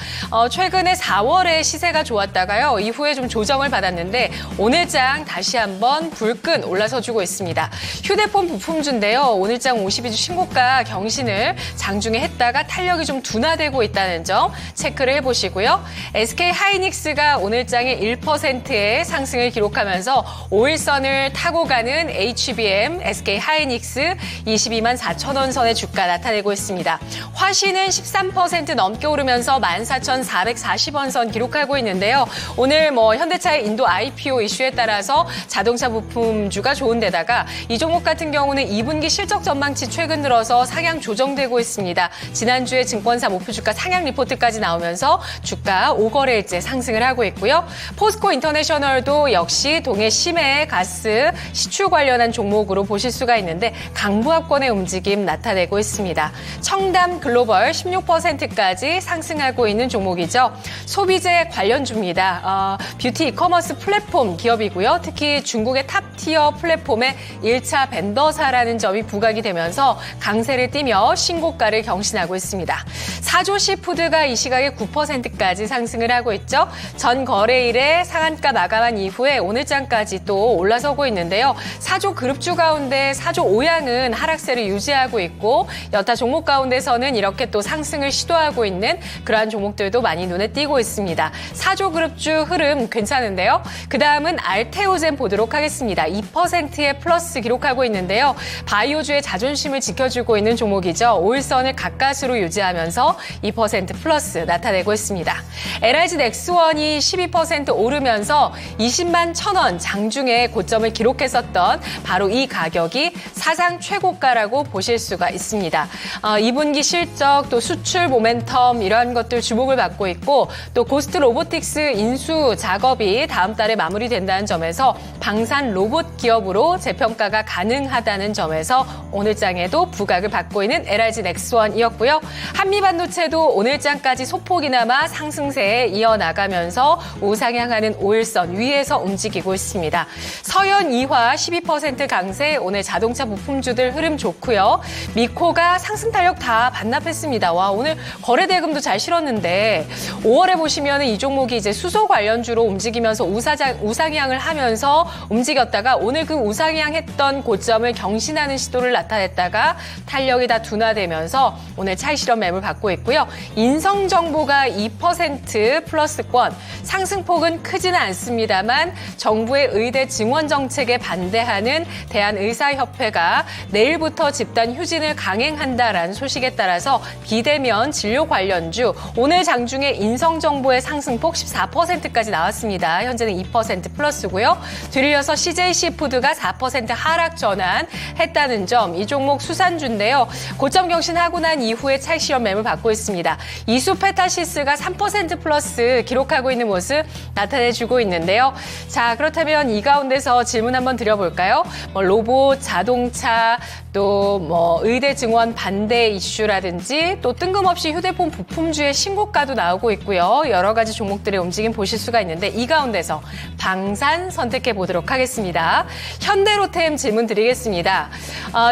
최근에 4월에 시세가 좋았다가요. 이후에 좀 조정을 받았는데 오늘장 다시 한번 불끈 올라서주고 있습니다. 휴대폰 부품주인데요. 오늘장 52주 신고가 경신을 장중에 했다가 탄력이 좀 둔화되고 있다는 점 체크를 해보시고요. SK하이닉스가 오늘장에 1%의 상승을 기록하면서 5일선을 타고 가는 HBM, SK하이닉스 22만 4천원 선의 주가 나타내고 있습니다. 화신은 13% 넘게 오르면서 14,440원 선 기록하고 있는데요. 오늘 현대차의 인도 IPO 이슈에 따라서 자동차 부품주가 좋은데다가 이 종목 같은 경우는 2분기 실적 전망치 최근 들어서 상향 조정되고 있습니다. 지난주에 증권사 목표 주가 상향 리포트까지 나오면서 주가 5거래일째 상승을 하고 있고요. 포스코 인터내셔널도 역시 동해 심해 가스 시추 관련한 종목으로 보실 수가 있는데 강부합권의 움직임 나타내고 있습니다. 청담 글로벌 16%까지 상승하고 있는 종목이죠. 소비재 관련주입니다. 뷰티 이커머스 플랫폼 기업이고요. 특히 중국의 탑티어 플랫폼의 1차 벤더사라는 점이 부각이 되면서 강세를 띠며 신고가를 경신하고 있습니다. 사조시푸드가 이 시각에 9%까지 상승을 하고 있죠. 전 거래일에 상한가 마감한 이후에 오늘장까지 또 올라서고 있는데요. 사조 그룹주 가운데 사조 오양은 하락세를 유지하고 있고 여타 종목 가운데서는 이렇게 또 상승을 시도하고 있는 그러한 종목들도 많이 눈에 띄고 있습니다. 사조 그룹주 흐름 괜찮은데요. 그다음은 알테오젠 보도록 하겠습니다. 2%의 플러스 기록하고 있는데요. 바이오주의 자존심을 지켜주고 있는 종목이죠. 5일선을 가까스로 유지하면서 2% 플러스 나타내고 있습니다. LIG 넥스원이 12% 오르면서 20만 1,000원 장중에 고점을 기록했었던 바로 이 가격이 사상 최고가라고 보실 수가 있습니다. 2분기 실적, 또 수출 모멘텀 이러한 것들 주목을 받고 있고 또 고스트 로보틱스 인수 작업이 다음 달에 마무리된다는 점에서 방산 로봇 기업 기업으로 재평가가 가능하다는 점에서 오늘장에도 부각을 받고 있는 LIG 넥스원이었고요. 한미반도체도 오늘장까지 소폭이나마 상승세에 이어나가면서 우상향하는 5일선 위에서 움직이고 있습니다. 서현 이화 12% 강세, 오늘 자동차 부품주들 흐름 좋고요. 미코가 상승 탄력 다 반납했습니다. 와, 오늘 거래대금도 잘 실었는데 5월에 보시면 이 종목이 이제 수소 관련주로 움직이면서 우상향을 하면서 움직였다가 오늘 그 우상향했던 고점을 경신하는 시도를 나타냈다가 탄력이 다 둔화되면서 오늘 차익 실현 매물 받고 있고요. 인성정보가 2% 플러스권, 상승폭은 크지는 않습니다만 정부의 의대 증원 정책에 반대하는 대한의사협회가 내일부터 집단 휴진을 강행한다라는 소식에 따라서 비대면 진료 관련주 오늘 장중에 인성정보의 상승폭 14%까지 나왔습니다. 현재는 2% 플러스고요. 뒤이어서 CJC푸드가 4% 하락 전환했다는 점, 이 종목 수산주인데요. 고점 경신하고 난 이후에 차익 실현 매물 받고 있습니다. 이수페타시스가 3% 플러스 기록하고 있는 모습 나타내주고 있는데요. 자, 그렇다면 이 가운데서 질문 한번 드려볼까요? 로봇, 자동차, 또 의대 증원 반대 이슈라든지 또 뜬금없이 휴대폰 부품주의 신고가도 나오고 있고요. 여러 가지 종목들의 움직임 보실 수가 있는데 이 가운데서 방산 선택해 보도록 하겠습니다. 현대로템 질문 드리겠습니다.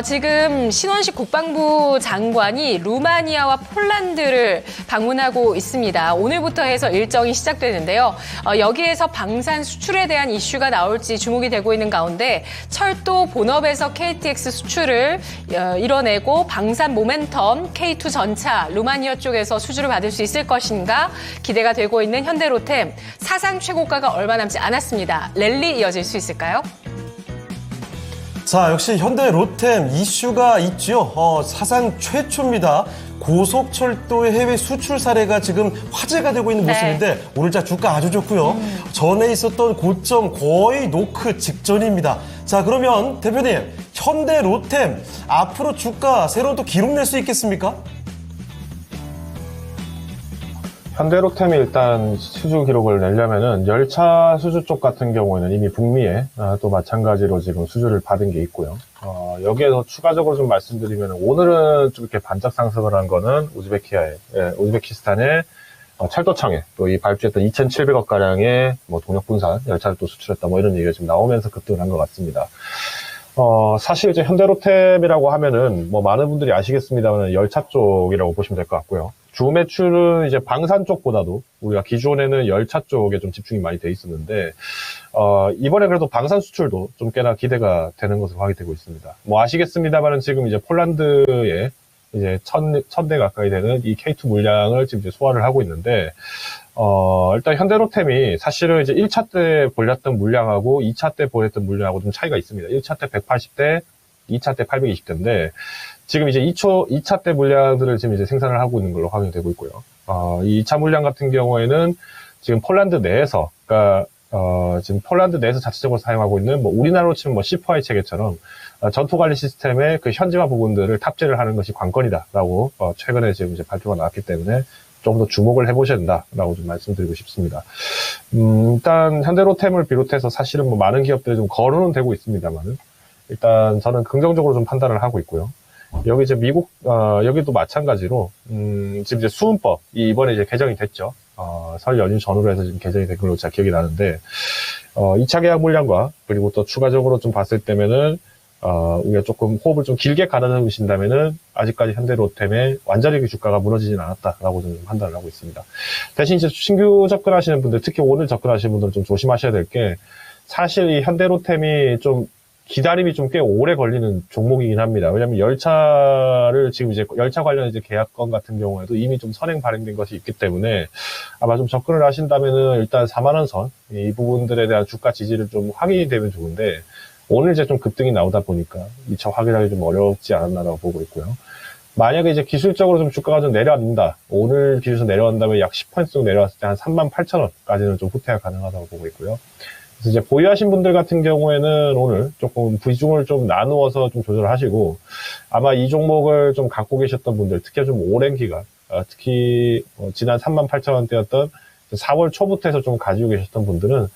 지금 신원식 국방부 장관이 루마니아와 폴란드를 방문하고 있습니다. 오늘부터 해서 일정이 시작되는데요. 여기에서 방산 수출에 대한 이슈가 나올지 주목이 되고 있는 가운데 철도 본업에서 KTX 수출을 이뤄내고 방산 모멘텀 K2 전차 루마니아 쪽에서 수주를 받을 수 있을 것인가 기대가 되고 있는 현대로템 사상 최고가가 얼마 남지 않았습니다. 랠리 이어질 수 있을까요? 자, 역시 현대로템 이슈가 있죠. 사상 최초입니다. 고속철도의 해외 수출 사례가 지금 화제가 되고 있는 모습인데 오늘자 주가 아주 좋고요. 전에 있었던 고점 거의 노크 직전입니다. 자, 그러면 대표님, 현대로템 앞으로 주가 새로운 또 기록 낼 수 있겠습니까? 현대로템이 일단 수주 기록을 내려면은 열차 수주 쪽 같은 경우에는 이미 북미에 또 마찬가지로 지금 수주를 받은 게 있고요. 여기에서 추가적으로 좀 말씀드리면 오늘은 좀 이렇게 반짝 상승을 한 거는 우즈베키스탄의 철도청에 또 이 발주했던 2,700억 가량의 동력 분산 열차를 또 수출했다 이런 얘기가 지금 나오면서 급등을 한 것 같습니다. 사실 이제 현대로템이라고 하면은 많은 분들이 아시겠습니다만 열차 쪽이라고 보시면 될 것 같고요. 주 매출은 이제 방산 쪽보다도 우리가 기존에는 열차 쪽에 좀 집중이 많이 돼 있었는데, 이번에 그래도 방산 수출도 좀 꽤나 기대가 되는 것으로 확인되고 있습니다. 아시겠습니다만은 지금 이제 폴란드에 이제 1,000대 가까이 되는 이 K2 물량을 지금 이제 소화를 하고 있는데, 일단 현대로템이 사실은 이제 1차 때 보였던 물량하고 2차 때 보였던 물량하고 좀 차이가 있습니다. 1차 때 180대, 2차 때 820대인데, 지금 이제 2차 때 물량들을 지금 이제 생산을 하고 있는 걸로 확인되고 있고요. 이 2차 물량 같은 경우에는 지금 폴란드 내에서, 지금 폴란드 내에서 자체적으로 사용하고 있는 우리나라로 치면 C4I 체계처럼 전투 관리 시스템의 그 현지화 부분들을 탑재를 하는 것이 관건이다라고 최근에 지금 이제 발표가 나왔기 때문에 좀 더 주목을 해보셔야 된다라고 좀 말씀드리고 싶습니다. 일단 현대로템을 비롯해서 사실은 많은 기업들이 좀 거론은 되고 있습니다만은 일단 저는 긍정적으로 좀 판단을 하고 있고요. 여기 이제 미국, 여기도 마찬가지로, 지금 이제 수은법이 이번에 이제 개정이 됐죠. 설 연휴 전후로 해서 지금 개정이 된 걸로 제가 기억이 나는데, 2차 계약 물량과 그리고 또 추가적으로 좀 봤을 때면은, 우리가 조금 호흡을 좀 길게 가다듬으신다면은, 아직까지 현대로템의 완전히 주가가 무너지진 않았다라고 좀 판단을 하고 있습니다. 대신 이제 신규 접근하시는 분들, 특히 오늘 접근하시는 분들은 좀 조심하셔야 될 게, 사실 이 현대로템이 좀 기다림이 좀 꽤 오래 걸리는 종목이긴 합니다. 왜냐하면 열차를 지금 이제 열차 관련 이제 계약건 같은 경우에도 이미 좀 선행 발행된 것이 있기 때문에 아마 좀 접근을 하신다면은 일단 4만 원 선 이 부분들에 대한 주가 지지를 좀 확인이 되면 좋은데 오늘 이제 좀 급등이 나오다 보니까 미처 확인하기 좀 어렵지 않았나라고 보고 있고요. 만약에 이제 기술적으로 좀 주가가 좀 내려앉는다. 오늘 기준에서 내려간다면 약 10% 정도 내려왔을 때 한 38,000원까지는 좀 후퇴가 가능하다고 보고 있고요. 그래서 이제 보유하신 분들 같은 경우에는 오늘 조금 비중을 좀 나누어서 좀 조절을 하시고 아마 이 종목을 좀 갖고 계셨던 분들, 특히 좀 오랜 기간, 특히 지난 38,000원대였던 4월 초부터 해서 좀 가지고 계셨던 분들은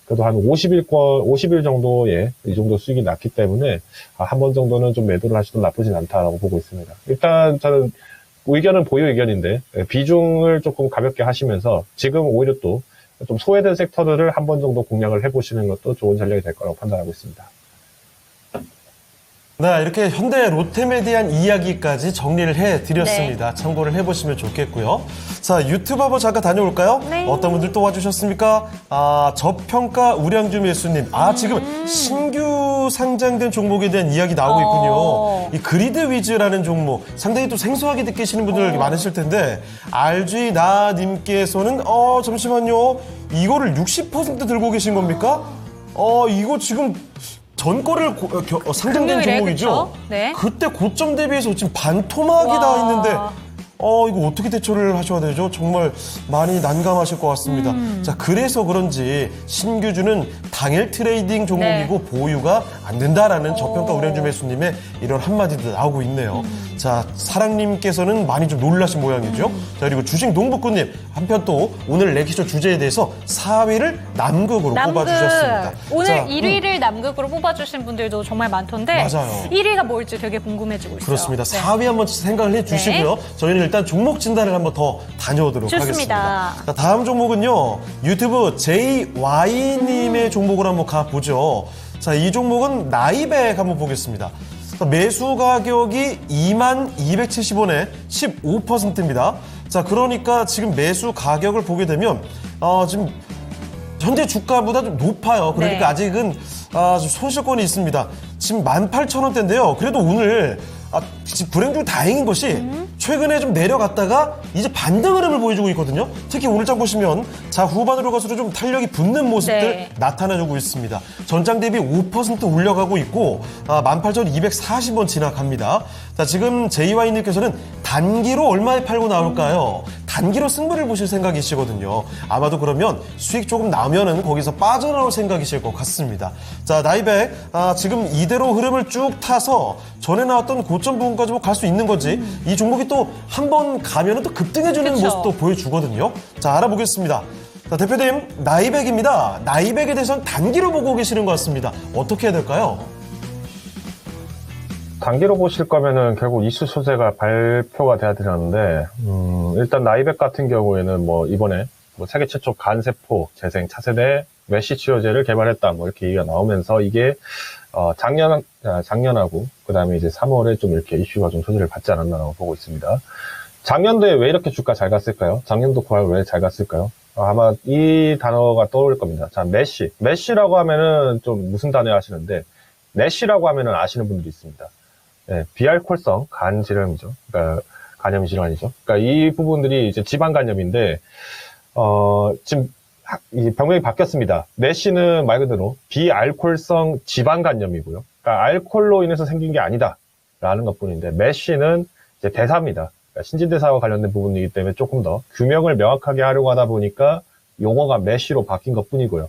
그래도 한 50일 정도의 이 정도 수익이 났기 때문에 한 번 정도는 좀 매도를 하셔도 나쁘진 않다라고 보고 있습니다. 일단 저는 의견은 보유 의견인데 비중을 조금 가볍게 하시면서 지금 오히려 또 좀 소외된 섹터들을 한 번 정도 공략을 해보시는 것도 좋은 전략이 될 거라고 판단하고 있습니다. 네, 이렇게 현대 롯데에 대한 이야기까지 정리를 해드렸습니다. 참고를 해보시면 좋겠고요. 자, 유튜브 한번 잠깐 다녀올까요? 네. 어떤 분들 또 와주셨습니까? 저평가 우량주 매수님. 지금 신규 상장된 종목에 대한 이야기 나오고 있군요. 이 그리드 위즈라는 종목. 상당히 또 생소하게 느끼시는 분들 많으실 텐데, RG 나님께서는, 잠시만요. 이거를 60% 들고 계신 겁니까? 이거 지금 전거를 상장된 금요일에, 종목이죠? 그쵸? 네. 그때 고점 대비해서 지금 반토막이 와. 다 있는데 이거 어떻게 대처를 하셔야 되죠? 정말 많이 난감하실 것 같습니다. 자, 그래서 그런지 신규주는 당일 트레이딩 종목이고 보유가 안 된다라는 저평가 우량주 매수님의 이런 한마디도 나오고 있네요. 자, 사랑님께서는 많이 좀 놀라신 모양이죠. 자, 그리고 주식 농부꾼님 한편 또 오늘 레기쇼 주제에 대해서 4위를 남극으로 뽑아주셨습니다. 오늘 자, 1위를 남극으로 뽑아주신 분들도 정말 많던데 맞아요. 1위가 뭘지 되게 궁금해지고 있어요. 그렇습니다. 네. 4위 한번 생각을 해주시고요. 저희는 일단 종목 진단을 한번 더 다녀오도록 좋습니다. 하겠습니다. 자, 다음 종목은요. 유튜브 JY님의 종목으로 한번 가보죠. 자, 이 종목은 나이백 한번 보겠습니다. 자, 매수 가격이 2270원에 15%입니다. 자, 그러니까 지금 매수 가격을 보게 되면 지금 현재 주가보다 좀 높아요. 그러니까 네. 아직은 좀 손실권이 있습니다. 지금 18,000원대인데요. 그래도 오늘 지금 불행 중 다행인 것이 최근에 좀 내려갔다가 이제 반등 흐름을 보여주고 있거든요. 특히 오늘장 보시면 후반으로 갈수록 좀 탄력이 붙는 모습들 네. 나타나주고 있습니다. 전장 대비 5% 올려가고 있고 18,240원 지나갑니다. 자, 지금 JY님께서는 단기로 얼마에 팔고 나올까요? 단기로 승부를 보실 생각이시거든요. 아마도 그러면 수익 조금 나면은 거기서 빠져나올 생각이실 것 같습니다. 자, 나이백 지금 이대로 흐름을 쭉 타서 전에 나왔던 고점 부분까지 갈 수 있는 건지 이 종목이 또 한 번 가면은 또 급등해주는 그쵸. 모습도 보여주거든요. 자, 알아보겠습니다. 자, 대표님, 나이백입니다. 나이백에 대해서는 단기로 보고 계시는 것 같습니다. 어떻게 해야 될까요? 단기로 보실 거면은 결국 이슈 소재가 발표가 돼야 되는데, 일단 나이백 같은 경우에는 이번에 세계 최초 간세포 재생 차세대 메쉬 치료제를 개발했다 이렇게 얘기가 나오면서 이게 작년하고 그다음에 이제 3월에 좀 이렇게 이슈가 좀 소재를 받지 않았나라고 보고 있습니다. 작년도에 왜 이렇게 주가 잘 갔을까요? 작년도 9월 왜 잘 갔을까요? 아마 이 단어가 떠오를 겁니다. 자, 메쉬라고 하면은 좀 무슨 단어 하시는데 내시라고 하면은 아시는 분들이 있습니다. 네, 비알코올성 간 질환이죠. 그러니까 간염 질환이죠. 그러니까 이 부분들이 이제 지방 간염인데 지금 이 병명이 바뀌었습니다. 내시는 말 그대로 비알코올성 지방 간염이고요. 그러니까 알코올로 인해서 생긴 게 아니다라는 것뿐인데 메쉬는 이제 대사입니다. 그러니까 신진대사와 관련된 부분이기 때문에 조금 더 규명을 명확하게 하려고 하다 보니까 용어가 메쉬로 바뀐 것뿐이고요.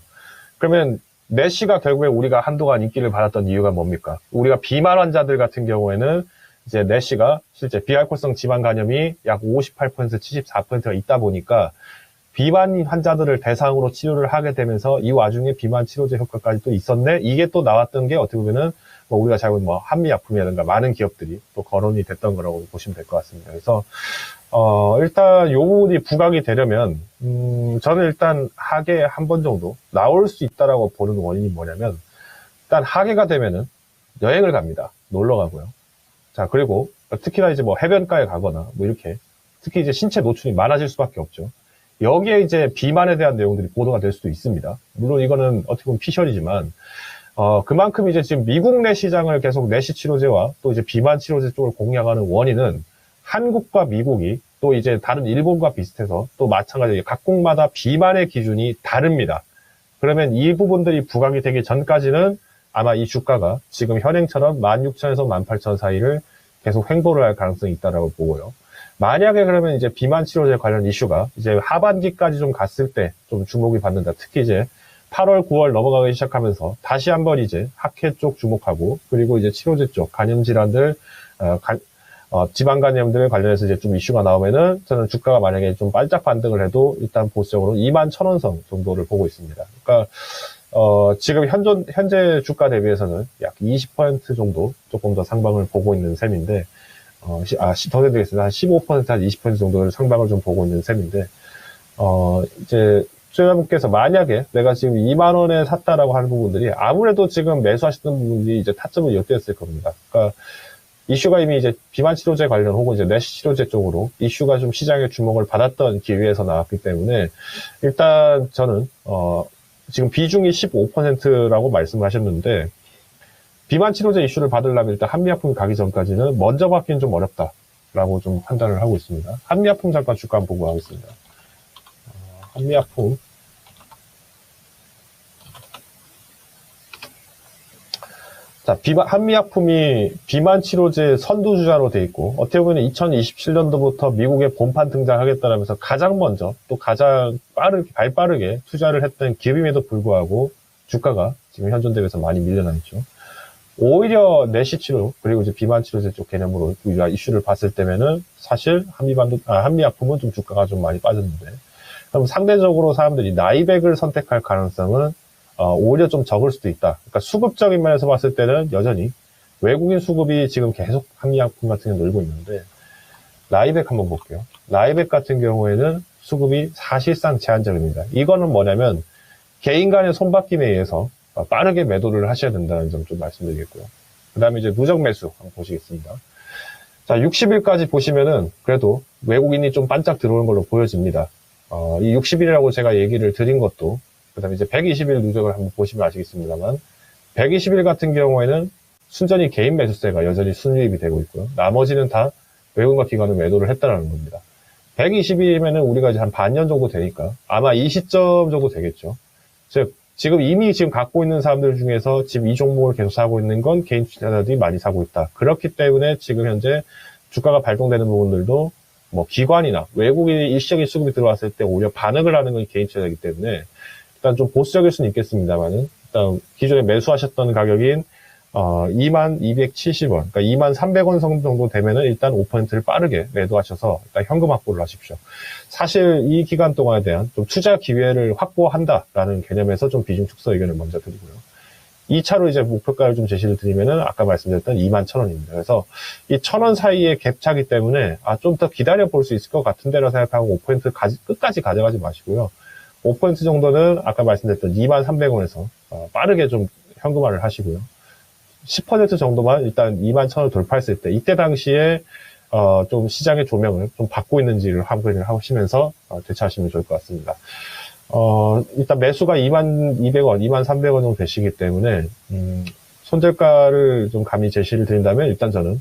그러면 메쉬가 결국에 우리가 한동안 인기를 받았던 이유가 뭡니까? 우리가 비만 환자들 같은 경우에는 이제 메쉬가 실제 비알코올성 지방 간염이 약 58%, 74%가 있다 보니까 비만 환자들을 대상으로 치료를 하게 되면서 이 와중에 비만 치료제 효과까지 또 있었네? 이게 또 나왔던 게 어떻게 보면은 우리가 잘 보면 한미약품이라든가 많은 기업들이 또 거론이 됐던 거라고 보시면 될 것 같습니다. 그래서 일단 요 부분이 부각이 되려면 저는 일단 하계 한 번 정도 나올 수 있다라고 보는 원인이 뭐냐면 일단 하계가 되면은 여행을 갑니다. 놀러 가고요. 자, 그리고 특히나 이제 해변가에 가거나 이렇게 특히 이제 신체 노출이 많아질 수밖에 없죠. 여기에 이제 비만에 대한 내용들이 보도가 될 수도 있습니다. 물론 이거는 어떻게 보면 피셜이지만 그만큼 이제 지금 미국 내 시장을 계속 내시 치료제와 또 이제 비만 치료제 쪽을 공략하는 원인은 한국과 미국이 또 이제 다른 일본과 비슷해서 또 마찬가지로 각국마다 비만의 기준이 다릅니다. 그러면 이 부분들이 부각이 되기 전까지는 아마 이 주가가 지금 현행처럼 16,000에서 18,000 사이를 계속 횡보를 할 가능성이 있다라고 보고요. 만약에 그러면 이제 비만 치료제 관련 이슈가 이제 하반기까지 좀 갔을 때 좀 주목이 받는다. 특히 이제 8월, 9월 넘어가기 시작하면서 다시 한번 이제 학회 쪽 주목하고 그리고 이제 치료제 쪽 간염 질환들, 지방 간염들 관련해서 이제 좀 이슈가 나오면은 저는 주가가 만약에 좀 반짝 반등을 해도 일단 보수적으로 21,000원선 정도를 보고 있습니다. 그러니까 지금 현재 주가 대비해서는 약 20% 정도 조금 더 상방을 보고 있는 셈인데, 더 드리겠습니다. 한 15%, 한 20% 정도를 상방을 좀 보고 있는 셈인데, 이제, 투자자분께서 만약에 내가 지금 2만원에 샀다라고 하는 부분들이 아무래도 지금 매수하시는 부분들이 이제 타점을 엿대었을 겁니다. 그러니까, 이슈가 이미 이제 비만 치료제 관련 혹은 이제 내시 치료제 쪽으로 이슈가 좀 시장의 주목을 받았던 기회에서 나왔기 때문에, 일단 저는, 지금 비중이 15%라고 말씀을 하셨는데, 비만 치료제 이슈를 받으려면 일단 한미약품이 가기 전까지는 먼저 받기는 좀 어렵다라고 좀 판단을 하고 있습니다. 한미약품 잠깐 주가 한번 보고 하겠습니다. 한미약품. 자, 한미약품이 비만 치료제 선두주자로 돼 있고, 어떻게 보면 2027년도부터 미국에 본판 등장하겠다라면서 가장 먼저 또 가장 발빠르게 투자를 했던 기업임에도 불구하고 주가가 지금 현존 대비해서 많이 밀려나 있죠. 오히려 내시 치료, 그리고 이제 비만 치료제 쪽 개념으로 우리가 이슈를 봤을 때면은 사실 한미약품은 좀 주가가 좀 많이 빠졌는데, 그럼 상대적으로 사람들이 나이백을 선택할 가능성은 오히려 좀 적을 수도 있다. 그러니까 수급적인 면에서 봤을 때는 여전히 외국인 수급이 지금 계속 한미약품 같은 게 늘고 있는데, 나이백 한번 볼게요. 나이백 같은 경우에는 수급이 사실상 제한적입니다. 이거는 뭐냐면 개인 간의 손바뀜에 의해서 빠르게 매도를 하셔야 된다는 점 좀 말씀드리겠고요. 그 다음에 이제 누적 매수 한번 보시겠습니다. 자, 60일까지 보시면은 그래도 외국인이 좀 반짝 들어오는 걸로 보여집니다. 이 60일이라고 제가 얘기를 드린 것도, 그 다음에 이제 120일 누적을 한번 보시면 아시겠습니다만, 120일 같은 경우에는 순전히 개인 매수세가 여전히 순유입이 되고 있고요. 나머지는 다 외국인과 기관은 매도를 했다는 겁니다. 120일이면은 우리가 이제 한 반년 정도 되니까 아마 이 시점 정도 되겠죠. 즉, 지금 이미 갖고 있는 사람들 중에서 지금 이 종목을 계속 사고 있는 건 개인 투자자들이 많이 사고 있다. 그렇기 때문에 지금 현재 주가가 발동되는 부분들도 뭐 기관이나 외국인의 일시적인 수급이 들어왔을 때 오히려 반응을 하는 건 개인 투자자이기 때문에 일단 좀 보수적일 수는 있겠습니다만은, 일단 기존에 매수하셨던 가격인 2270원, 그러니까 2300원 정도 되면은 일단 5%를 빠르게 매도하셔서 일단 현금 확보를 하십시오. 사실 이 기간 동안에 대한 좀 투자 기회를 확보한다라는 개념에서 좀 비중 축소 의견을 먼저 드리고요. 2차로 이제 목표가를 좀 제시를 드리면은 아까 말씀드렸던 21,000원입니다. 그래서 이 1,000원 사이에 갭차기 때문에 좀 더 기다려 볼 수 있을 것 같은데라 생각하고 5% 끝까지 가져가지 마시고요. 5% 정도는 아까 말씀드렸던 23,300원에서 빠르게 좀 현금화를 하시고요. 10% 정도만 일단 21,000원 돌파했을 때, 이때 당시에 좀 시장의 조명을 좀 받고 있는지를 확인을 하시면서 대처하시면 좋을 것 같습니다. 일단 매수가 22,200원, 23,300원 정도 되시기 때문에 손절가를 좀 감히 제시를 드린다면 일단 저는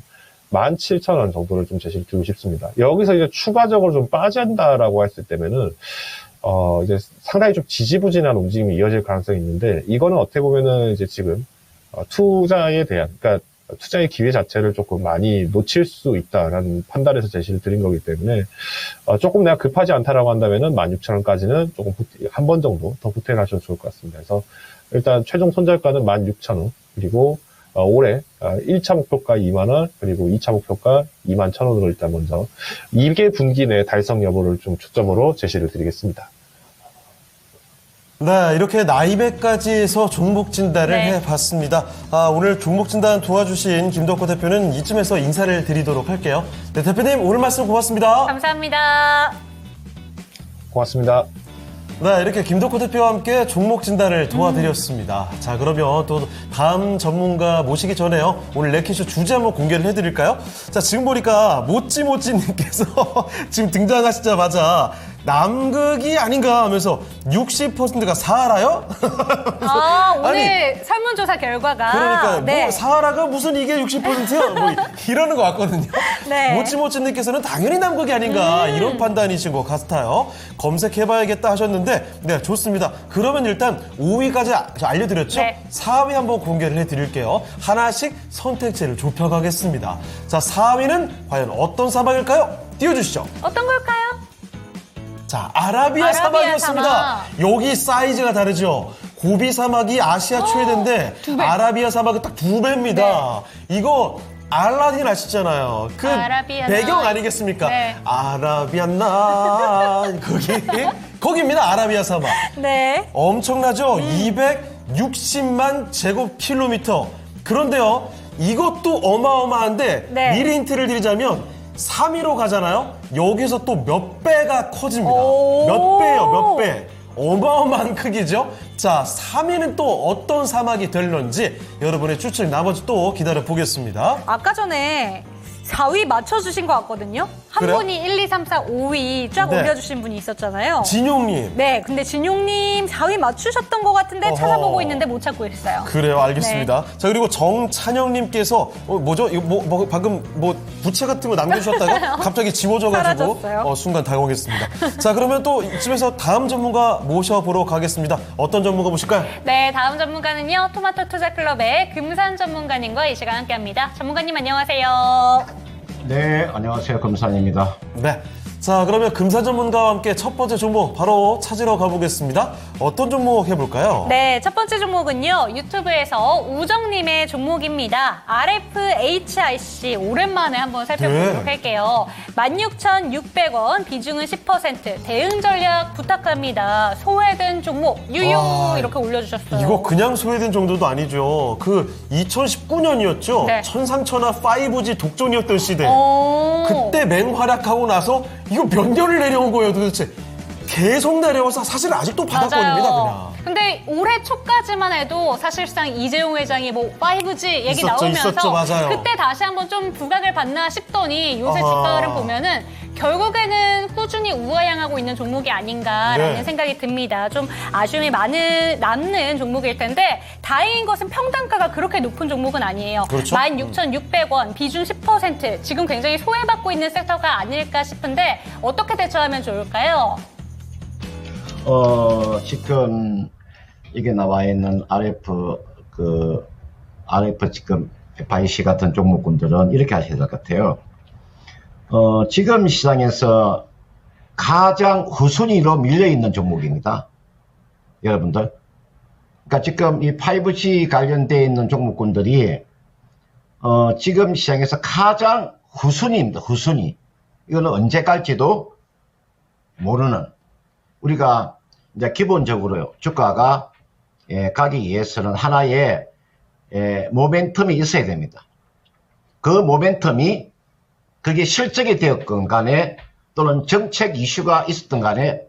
17,000원 정도를 좀 제시를 드리고 싶습니다. 여기서 이제 추가적으로 좀 빠진다라고 했을 때면은 이제 상당히 좀 지지부진한 움직임이 이어질 가능성이 있는데, 이거는 어떻게 보면은 이제 지금 투자에 대한, 그러니까 투자의 기회 자체를 조금 많이 놓칠 수 있다라는 판단에서 제시를 드린 거기 때문에, 조금 내가 급하지 않다라고 한다면은 16,000원까지는 조금 한 번 정도 더 부탁하셔도 좋을 것 같습니다. 그래서 일단 최종 손절가는 16,000원, 그리고 올해 1차 목표가 2만원, 그리고 2차 목표가 21,000원으로 일단 먼저 2개 분기 내 달성 여부를 좀 초점으로 제시를 드리겠습니다. 네, 이렇게 나이백까지 해서 종목 진단을 네. 해봤습니다. 오늘 종목 진단 도와주신 김덕호 대표는 이쯤에서 인사를 드리도록 할게요. 네, 대표님 오늘 말씀 고맙습니다. 감사합니다. 고맙습니다. 네, 이렇게 김덕호 대표와 함께 종목 진단을 도와드렸습니다. 자, 그러면 또 다음 전문가 모시기 전에요. 오늘 레키쇼 주제 한번 공개를 해드릴까요? 자, 지금 보니까 모찌모찌님께서 지금 등장하시자마자 남극이 아닌가 하면서 60%가 사하라요? 오늘 설문조사 결과가. 그러니까 네. 뭐 사하라가 무슨 이게 60%야? 뭐 이러는 것 같거든요. 네. 모찌모찌님께서는 당연히 남극이 아닌가 이런 판단이신 것 같아요. 검색해봐야겠다 하셨는데 네, 좋습니다. 그러면 일단 5위까지 알려드렸죠? 네. 4위 한번 공개를 해드릴게요. 하나씩 선택지를 좁혀가겠습니다. 자, 4위는 과연 어떤 사막일까요? 띄워주시죠. 어떤 걸까요? 자, 아라비아 사막이었습니다. 사막. 여기 사이즈가 다르죠. 고비 사막이 아시아 최대인데 2배. 아라비아 사막은 딱 2배입니다. 이거 알라딘 아시잖아요. 그 아라비아 배경 나이. 아니겠습니까? 네. 아라비안 나이 거기입니다. 아라비아 사막. 네. 엄청나죠? 60만 제곱킬로미터. 그런데요, 이것도 어마어마한데 네. 미리 힌트를 드리자면 3위로 가잖아요. 여기서 또 몇 배가 커집니다. 오. 몇 배요, 몇 배. 어마어마한 크기죠. 자, 3위는 또 어떤 사막이 될런지 여러분의 추측 나머지 또 기다려 보겠습니다. 아까 전에 4위 맞춰주신 것 같거든요. 한 그래요? 분이 1, 2, 3, 4, 5위 쫙 네. 올려주신 분이 있었잖아요. 진용님. 네, 근데 진용님 4위 맞추셨던 것 같은데 어허. 찾아보고 있는데 못 찾고 있어요. 그래요, 알겠습니다. 네. 자, 그리고 정찬영님께서 뭐죠? 이거 방금 부채 같은 거 남겨주셨다가 갑자기 지워져가지고 사라졌어요. 순간 당황했습니다. 자, 그러면 또 이쯤에서 다음 전문가 모셔보러 가겠습니다. 어떤 전문가 보실까요? 네, 다음 전문가는요. 토마토 투자클럽의 금산 전문가님과 이 시간 함께합니다. 전문가님 안녕하세요. 네, 안녕하세요. 금산입니다. 네. 자, 그러면 금산 전문가와 함께 첫 번째 종목 바로 찾으러 가보겠습니다. 어떤 종목 해볼까요? 네, 첫 번째 종목은요. 유튜브에서 우정님의 종목입니다. RFHIC 오랜만에 한번 살펴보도록 네. 할게요. 16,600원, 비중은 10%, 대응 전략 부탁합니다. 소외된 종목 유유 와, 이렇게 올려주셨어요. 이거 그냥 소외된 정도도 아니죠. 그 2019년이었죠. 네. 천상천하 5G 독점이었던 시대. 오. 그때 맹활약하고 나서 이거 몇 년을 내려온 거예요, 도대체. 계속 내려와서 사실 아직도 바닥권입니다, 그냥. 근데 올해 초까지만 해도 사실상 이재용 회장이 뭐 5G 얘기 있었죠, 나오면서 있었죠, 맞아요. 그때 다시 한번 좀 부각을 받나 싶더니 요새 아하. 주가를 보면은 결국에는 꾸준히 우하향하고 있는 종목이 아닌가라는 네. 생각이 듭니다. 좀 아쉬움이 남는 종목일 텐데 다행인 것은 평단가가 그렇게 높은 종목은 아니에요. 그렇죠. 16,600원, 비중 10%. 지금 굉장히 소외받고 있는 섹터가 아닐까 싶은데 어떻게 대처하면 좋을까요? 지금 이게 나와 있는 RF 지금 FIC 같은 종목군들은 이렇게 하셔야 될 것 같아요. 지금 시장에서 가장 후순위로 밀려있는 종목입니다. 여러분들. 그러니까 지금 이 5G 관련되어 있는 종목군들이, 지금 시장에서 가장 후순위입니다. 후순위. 이거는 언제 갈지도 모르는. 우리가 이제 기본적으로 주가가 가기 위해서는 하나의 모멘텀이 있어야 됩니다. 그 모멘텀이 그게 실적이 되었건 간에 또는 정책 이슈가 있었던 간에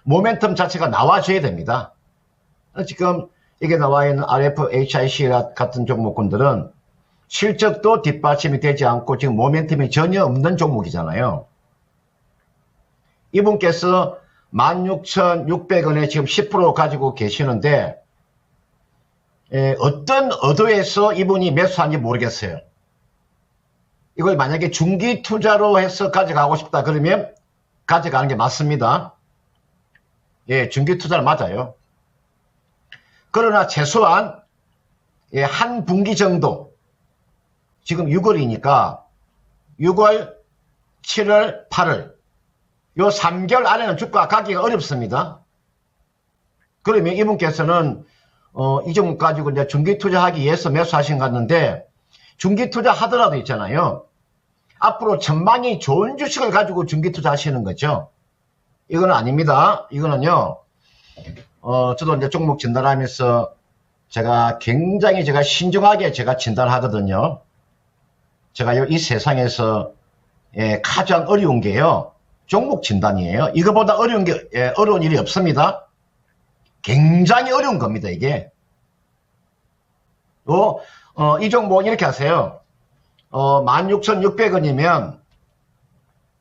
모멘텀 자체가 나와줘야 됩니다. 지금 이게 나와 있는 RFHIC 같은 종목군들은 실적도 뒷받침이 되지 않고 지금 모멘텀이 전혀 없는 종목이잖아요. 이분께서 16,600원에 지금 10% 가지고 계시는데 어떤 의도에서 이분이 매수한지 모르겠어요. 이걸 만약에 중기 투자로 해서 가져가고 싶다 그러면 가져가는 게 맞습니다. 예, 중기 투자는 맞아요. 그러나 최소한 한 분기 정도, 지금 6월이니까 6월, 7월, 8월 요 3개월 안에는 주가 가기가 어렵습니다. 그러면 이분께서는 이 종목 가지고 이제 중기 투자하기 위해서 매수하신 것 같는데, 중기 투자 하더라도 있잖아요. 앞으로 전망이 좋은 주식을 가지고 중기 투자 하시는 거죠. 이거는 아닙니다. 이거는요, 저도 이제 종목 진단하면서 굉장히 신중하게 진단하거든요. 제가 이 세상에서 가장 어려운 게요, 종목 진단이에요. 이거보다 어려운 일이 없습니다. 굉장히 어려운 겁니다, 이게. 이 종목 이렇게 하세요. 16,600원이면,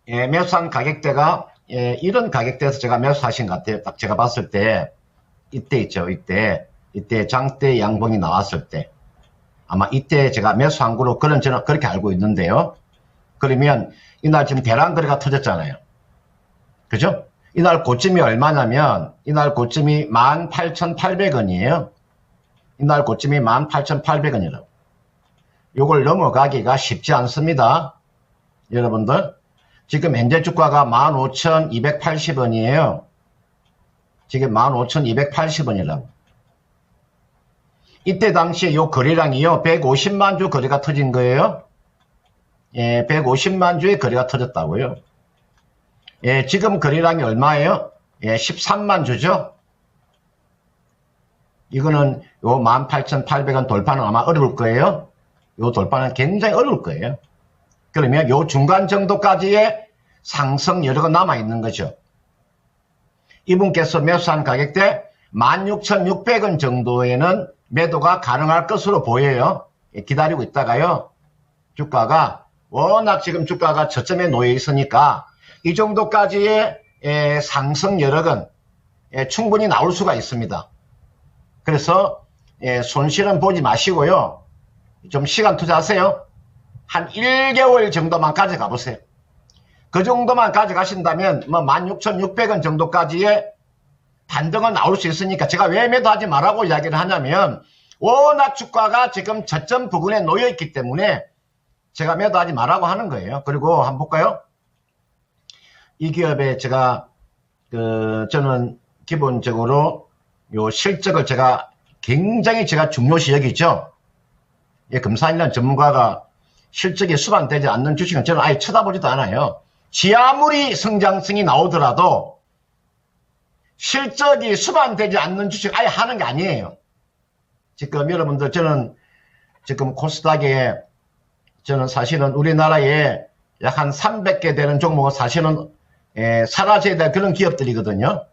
매수한 가격대가, 이런 가격대에서 제가 매수하신 것 같아요. 딱 제가 봤을 때, 이때 있죠, 이때 장대 양봉이 나왔을 때. 아마 이때 제가 매수한 거로 저는 그렇게 알고 있는데요. 그러면, 이날 지금 대란 거래가 터졌잖아요. 그죠? 이날 고점이 얼마냐면, 이날 고점이 18,800원이에요. 이날 고점이 18,800원이라고. 요걸 넘어가기가 쉽지 않습니다. 여러분들. 지금 현재 주가가 15,280원이에요. 지금 15,280원이라고. 이때 당시에 요 거래량이요, 150만 주 거래가 터진 거예요. 150만 주의 거래가 터졌다고요. 지금 거래량이 얼마예요? 13만 주죠. 이거는 요 18,800원 돌파는 아마 어려울 거예요. 요 돌파는 굉장히 어려울 거예요. 그러면 요 중간 정도까지의 상승 여력은 남아있는 거죠. 이분께서 매수한 가격대 16,600원 정도에는 매도가 가능할 것으로 보여요. 기다리고 있다가요. 주가가 워낙 지금 주가가 저점에 놓여 있으니까 이 정도까지의 상승 여력은 충분히 나올 수가 있습니다. 그래서 손실은 보지 마시고요. 좀 시간 투자하세요. 한 1개월 정도만 가져가 보세요. 그 정도만 가져가신다면 뭐 16,600원 정도까지의 반등은 나올 수 있으니까 제가 왜 매도하지 말라고 이야기를 하냐면 워낙 주가가 지금 저점 부근에 놓여 있기 때문에 제가 매도하지 말라고 하는 거예요. 그리고 한번 볼까요? 이 기업에 제가 저는 기본적으로 요 실적을 제가 굉장히 중요시 여기죠. 금산이라는 전문가가 실적이 수반되지 않는 주식은 저는 아예 쳐다보지도 않아요. 지 아무리 성장성이 나오더라도 실적이 수반되지 않는 주식 아예 하는 게 아니에요. 지금 여러분들 저는 지금 코스닥에 저는 사실은 우리나라에 약 한 300개 되는 종목은 사실은 사라져야 될 그런 기업들이거든요.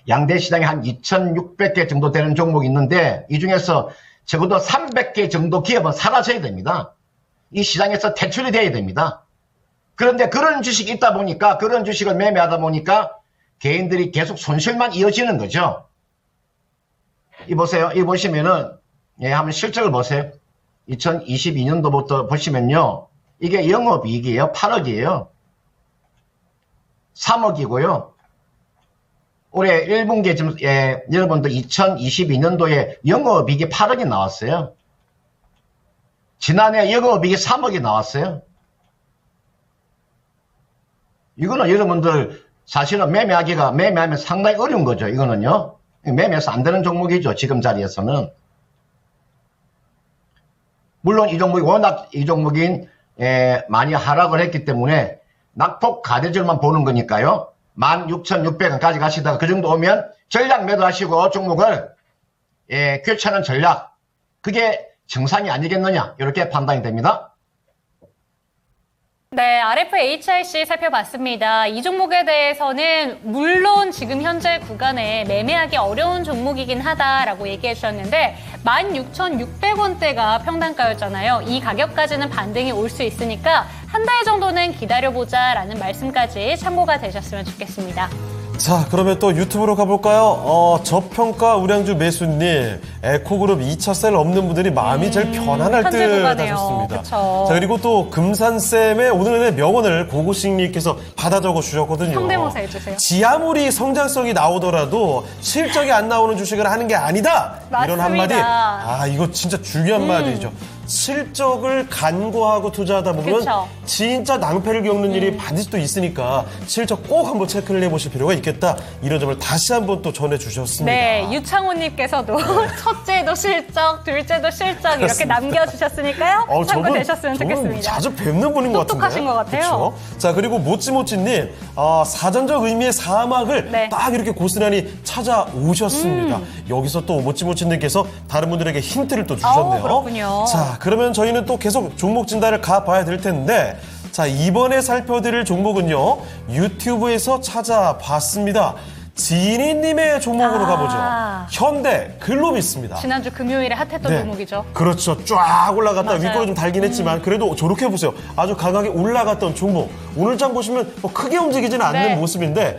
양대 시장에 한 2,600개 정도 되는 종목이 있는데 이 중에서 적어도 300개 정도 기업은 사라져야 됩니다. 이 시장에서 퇴출이 돼야 됩니다. 그런데 그런 주식이 있다 보니까 그런 주식을 매매하다 보니까 개인들이 계속 손실만 이어지는 거죠. 이 보세요. 이 보시면은 한번 실적을 보세요. 2022년도부터 보시면요. 이게 영업이익이에요. 8억이에요. 3억이고요. 올해 1분기에 지금 여러분들 2022년도에 영업이익이 8억이 나왔어요. 지난해 영업이익이 3억이 나왔어요. 이거는 여러분들 사실은 매매하면 상당히 어려운 거죠. 이거는요. 매매해서 안 되는 종목이죠. 지금 자리에서는. 물론 이 종목이 워낙 이 종목인 많이 하락을 했기 때문에 낙폭 가대절만 보는 거니까요. 16,600원까지 가시다가 그 정도 오면 전략 매도하시고 종목을 교체하는 전략. 그게 정상이 아니겠느냐. 이렇게 판단이 됩니다. 네, RFHIC 살펴봤습니다. 이 종목에 대해서는 물론 지금 현재 구간에 매매하기 어려운 종목이긴 하다라고 얘기해 주셨는데 16,600원대가 평단가였잖아요. 이 가격까지는 반등이 올 수 있으니까 한 달 정도는 기다려보자라는 말씀까지 참고가 되셨으면 좋겠습니다. 자, 그러면 또 유튜브로 가볼까요? 저평가 우량주 매수님, 에코그룹 2차 셀 없는 분들이 마음이 제일 편안할 듯 하셨습니다. 그쵸. 자, 그리고 또 금산쌤의 오늘의 명언을 고고식님께서 받아 적어 주셨거든요. 성대모사 해주세요. 지 아무리 성장성이 나오더라도 실적이 안 나오는 주식을 하는 게 아니다. 이런 한마디. 맞습니다. 이거 진짜 중요한 말이죠. 실적을 간과하고 투자하다 보면 그쵸. 진짜 낭패를 겪는 일이 반드시 또 있으니까 실적 꼭 한번 체크를 해보실 필요가 있겠다. 이런 점을 다시 한번 또 전해주셨습니다. 네, 유창호님께서도 첫째도 실적, 둘째도 실적 이렇게 그렇습니다. 남겨주셨으니까요. 참고되셨으면 좋겠습니다. 자주 뵙는 분인 것 같은데. 똑똑하신 것 같아요. 그쵸? 자, 그리고 모찌모찌님, 사전적 의미의 사막을 네. 딱 이렇게 고스란히 찾아오셨습니다. 여기서 또 모찌모찌님께서 다른 분들에게 힌트를 또 주셨네요. 그렇군요. 자, 그러면 저희는 또 계속 종목 진단을 가봐야 될 텐데, 자, 이번에 살펴드릴 종목은요, 유튜브에서 찾아봤습니다. 지니님의 종목으로 가보죠. 현대 글로비스입니다. 지난주 금요일에 핫했던 종목이죠. 그렇죠. 쫙 올라갔다 맞아요. 윗골이 좀 달긴 했지만 그래도 저렇게 보세요. 아주 강하게 올라갔던 종목. 오늘장 보시면 뭐 크게 움직이지는 않는 네. 모습인데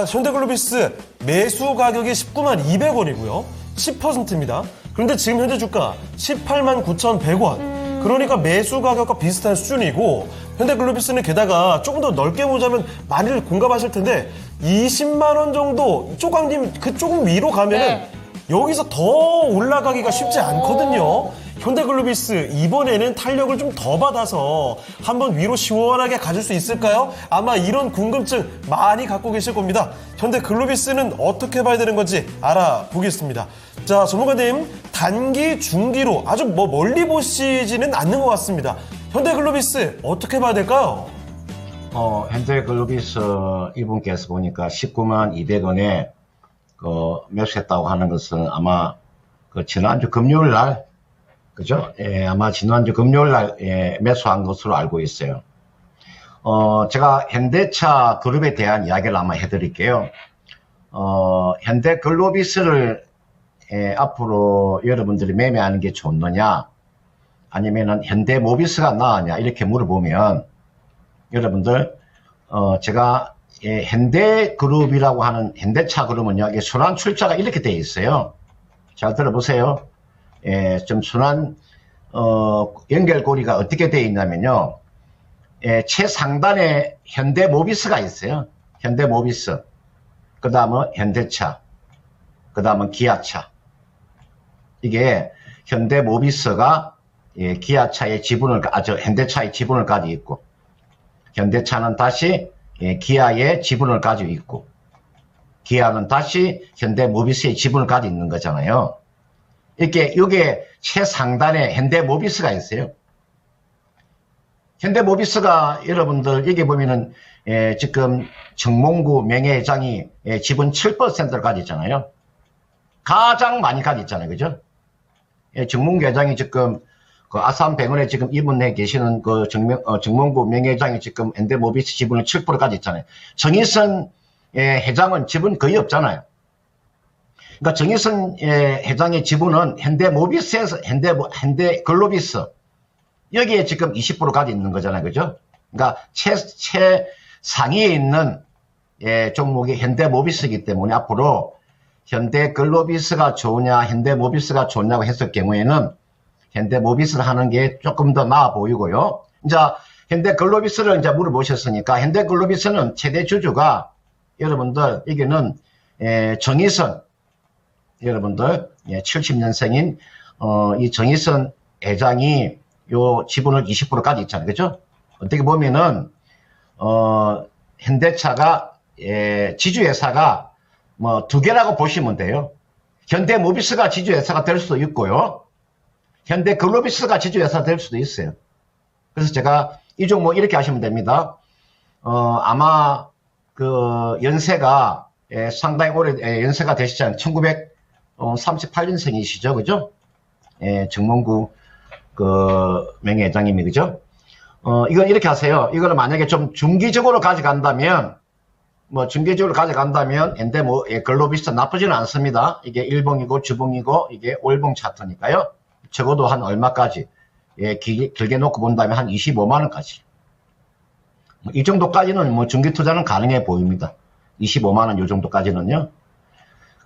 현대글로비스 매수 가격이 19만 200원이고요. 10%입니다. 그런데 지금 현재 주가 18만 9,100원. 그러니까 매수 가격과 비슷한 수준이고 현대글로비스는 게다가 조금 더 넓게 보자면 많이들 공감하실 텐데 20만 원 정도 쪼강님 그 조금 위로 가면은 네. 여기서 더 올라가기가 쉽지 않거든요. 현대글로비스 이번에는 탄력을 좀 더 받아서 한번 위로 시원하게 가줄 수 있을까요? 아마 이런 궁금증 많이 갖고 계실 겁니다. 현대글로비스는 어떻게 봐야 되는 건지 알아보겠습니다. 자, 전문가님, 단기, 중기로 아주 멀리 보시지는 않는 것 같습니다. 현대글로비스 어떻게 봐야 될까요? 현대글로비스 이분께서 보니까 19만 200원에 매수했다고 하는 것은 아마 그 지난주 금요일 날, 그죠? 예, 아마 지난주 금요일 날 매수한 것으로 알고 있어요. 제가 현대차 그룹에 대한 이야기를 아마 해드릴게요. 현대글로비스를 앞으로 여러분들이 매매하는 게 좋느냐, 아니면은 현대모비스가 나으냐, 이렇게 물어보면, 여러분들, 제가, 현대그룹이라고 하는 현대차 그룹은요, 이게 순환 출자가 이렇게 되어 있어요. 잘 들어보세요. 좀 순환, 연결고리가 어떻게 되어 있냐면요, 최상단에 현대모비스가 있어요. 현대모비스. 그 다음은 현대차. 그 다음은 기아차. 이게 현대모비스가 기아차의 지분을, 현대차의 지분을 가지고 있고, 현대차는 다시 기아의 지분을 가지고 있고, 기아는 다시 현대모비스의 지분을 가지고 있는 거잖아요. 이렇게, 요게 최상단에 현대모비스가 있어요. 현대모비스가 여러분들, 여기 보면은, 지금 정몽구 명예회장이 지분 7%를 가지고 있잖아요. 가장 많이 가지고 있잖아요. 그죠? 정몽구 회장이 지금 그 아산병원에 지금 입원해 계시는 그 정몽구 명예회장이 지금 현대모비스 지분을 7% 가지고 있잖아요. 정의선 회장은 지분 거의 없잖아요. 그러니까 정의선 회장의 지분은 현대모비스에서 현대글로비스 여기에 지금 20% 가지고 있는 거잖아요. 그죠? 그러니까 최상위에 있는 종목이 현대모비스이기 때문에 앞으로 현대글로비스가 좋으냐 현대모비스가 좋냐고 했을 경우에는 현대모비스를 하는 게 조금 더 나아 보이고요. 이제 현대글로비스를 이제 물어보셨으니까 현대글로비스는 최대 주주가 여러분들 이게는 정의선 여러분들 70년생인 이 정의선 회장이 요 지분을 20%까지 있잖아요. 그죠? 어떻게 보면은 현대차가 지주회사가 뭐 두 개라고 보시면 돼요. 현대모비스가 지주회사가 될 수도 있고요. 현대글로비스가 지주회사가 될 수도 있어요. 그래서 제가 이 종목 이렇게 하시면 됩니다. 아마 그 연세가 상당히 오래 연세가 되시잖아요. 1938년생이시죠. 그죠? 정몽구 그 명예회장님이 그죠? 이건 이렇게 하세요. 이거는 만약에 좀 중기적으로 가져간다면 글로비스 나쁘지는 않습니다. 이게 일봉이고 주봉이고 이게 월봉 차트니까요. 적어도 한 얼마까지 길게 놓고 본다면 한 25만원까지. 이 정도까지는 뭐 중기 투자는 가능해 보입니다. 25만원 요 정도까지는요.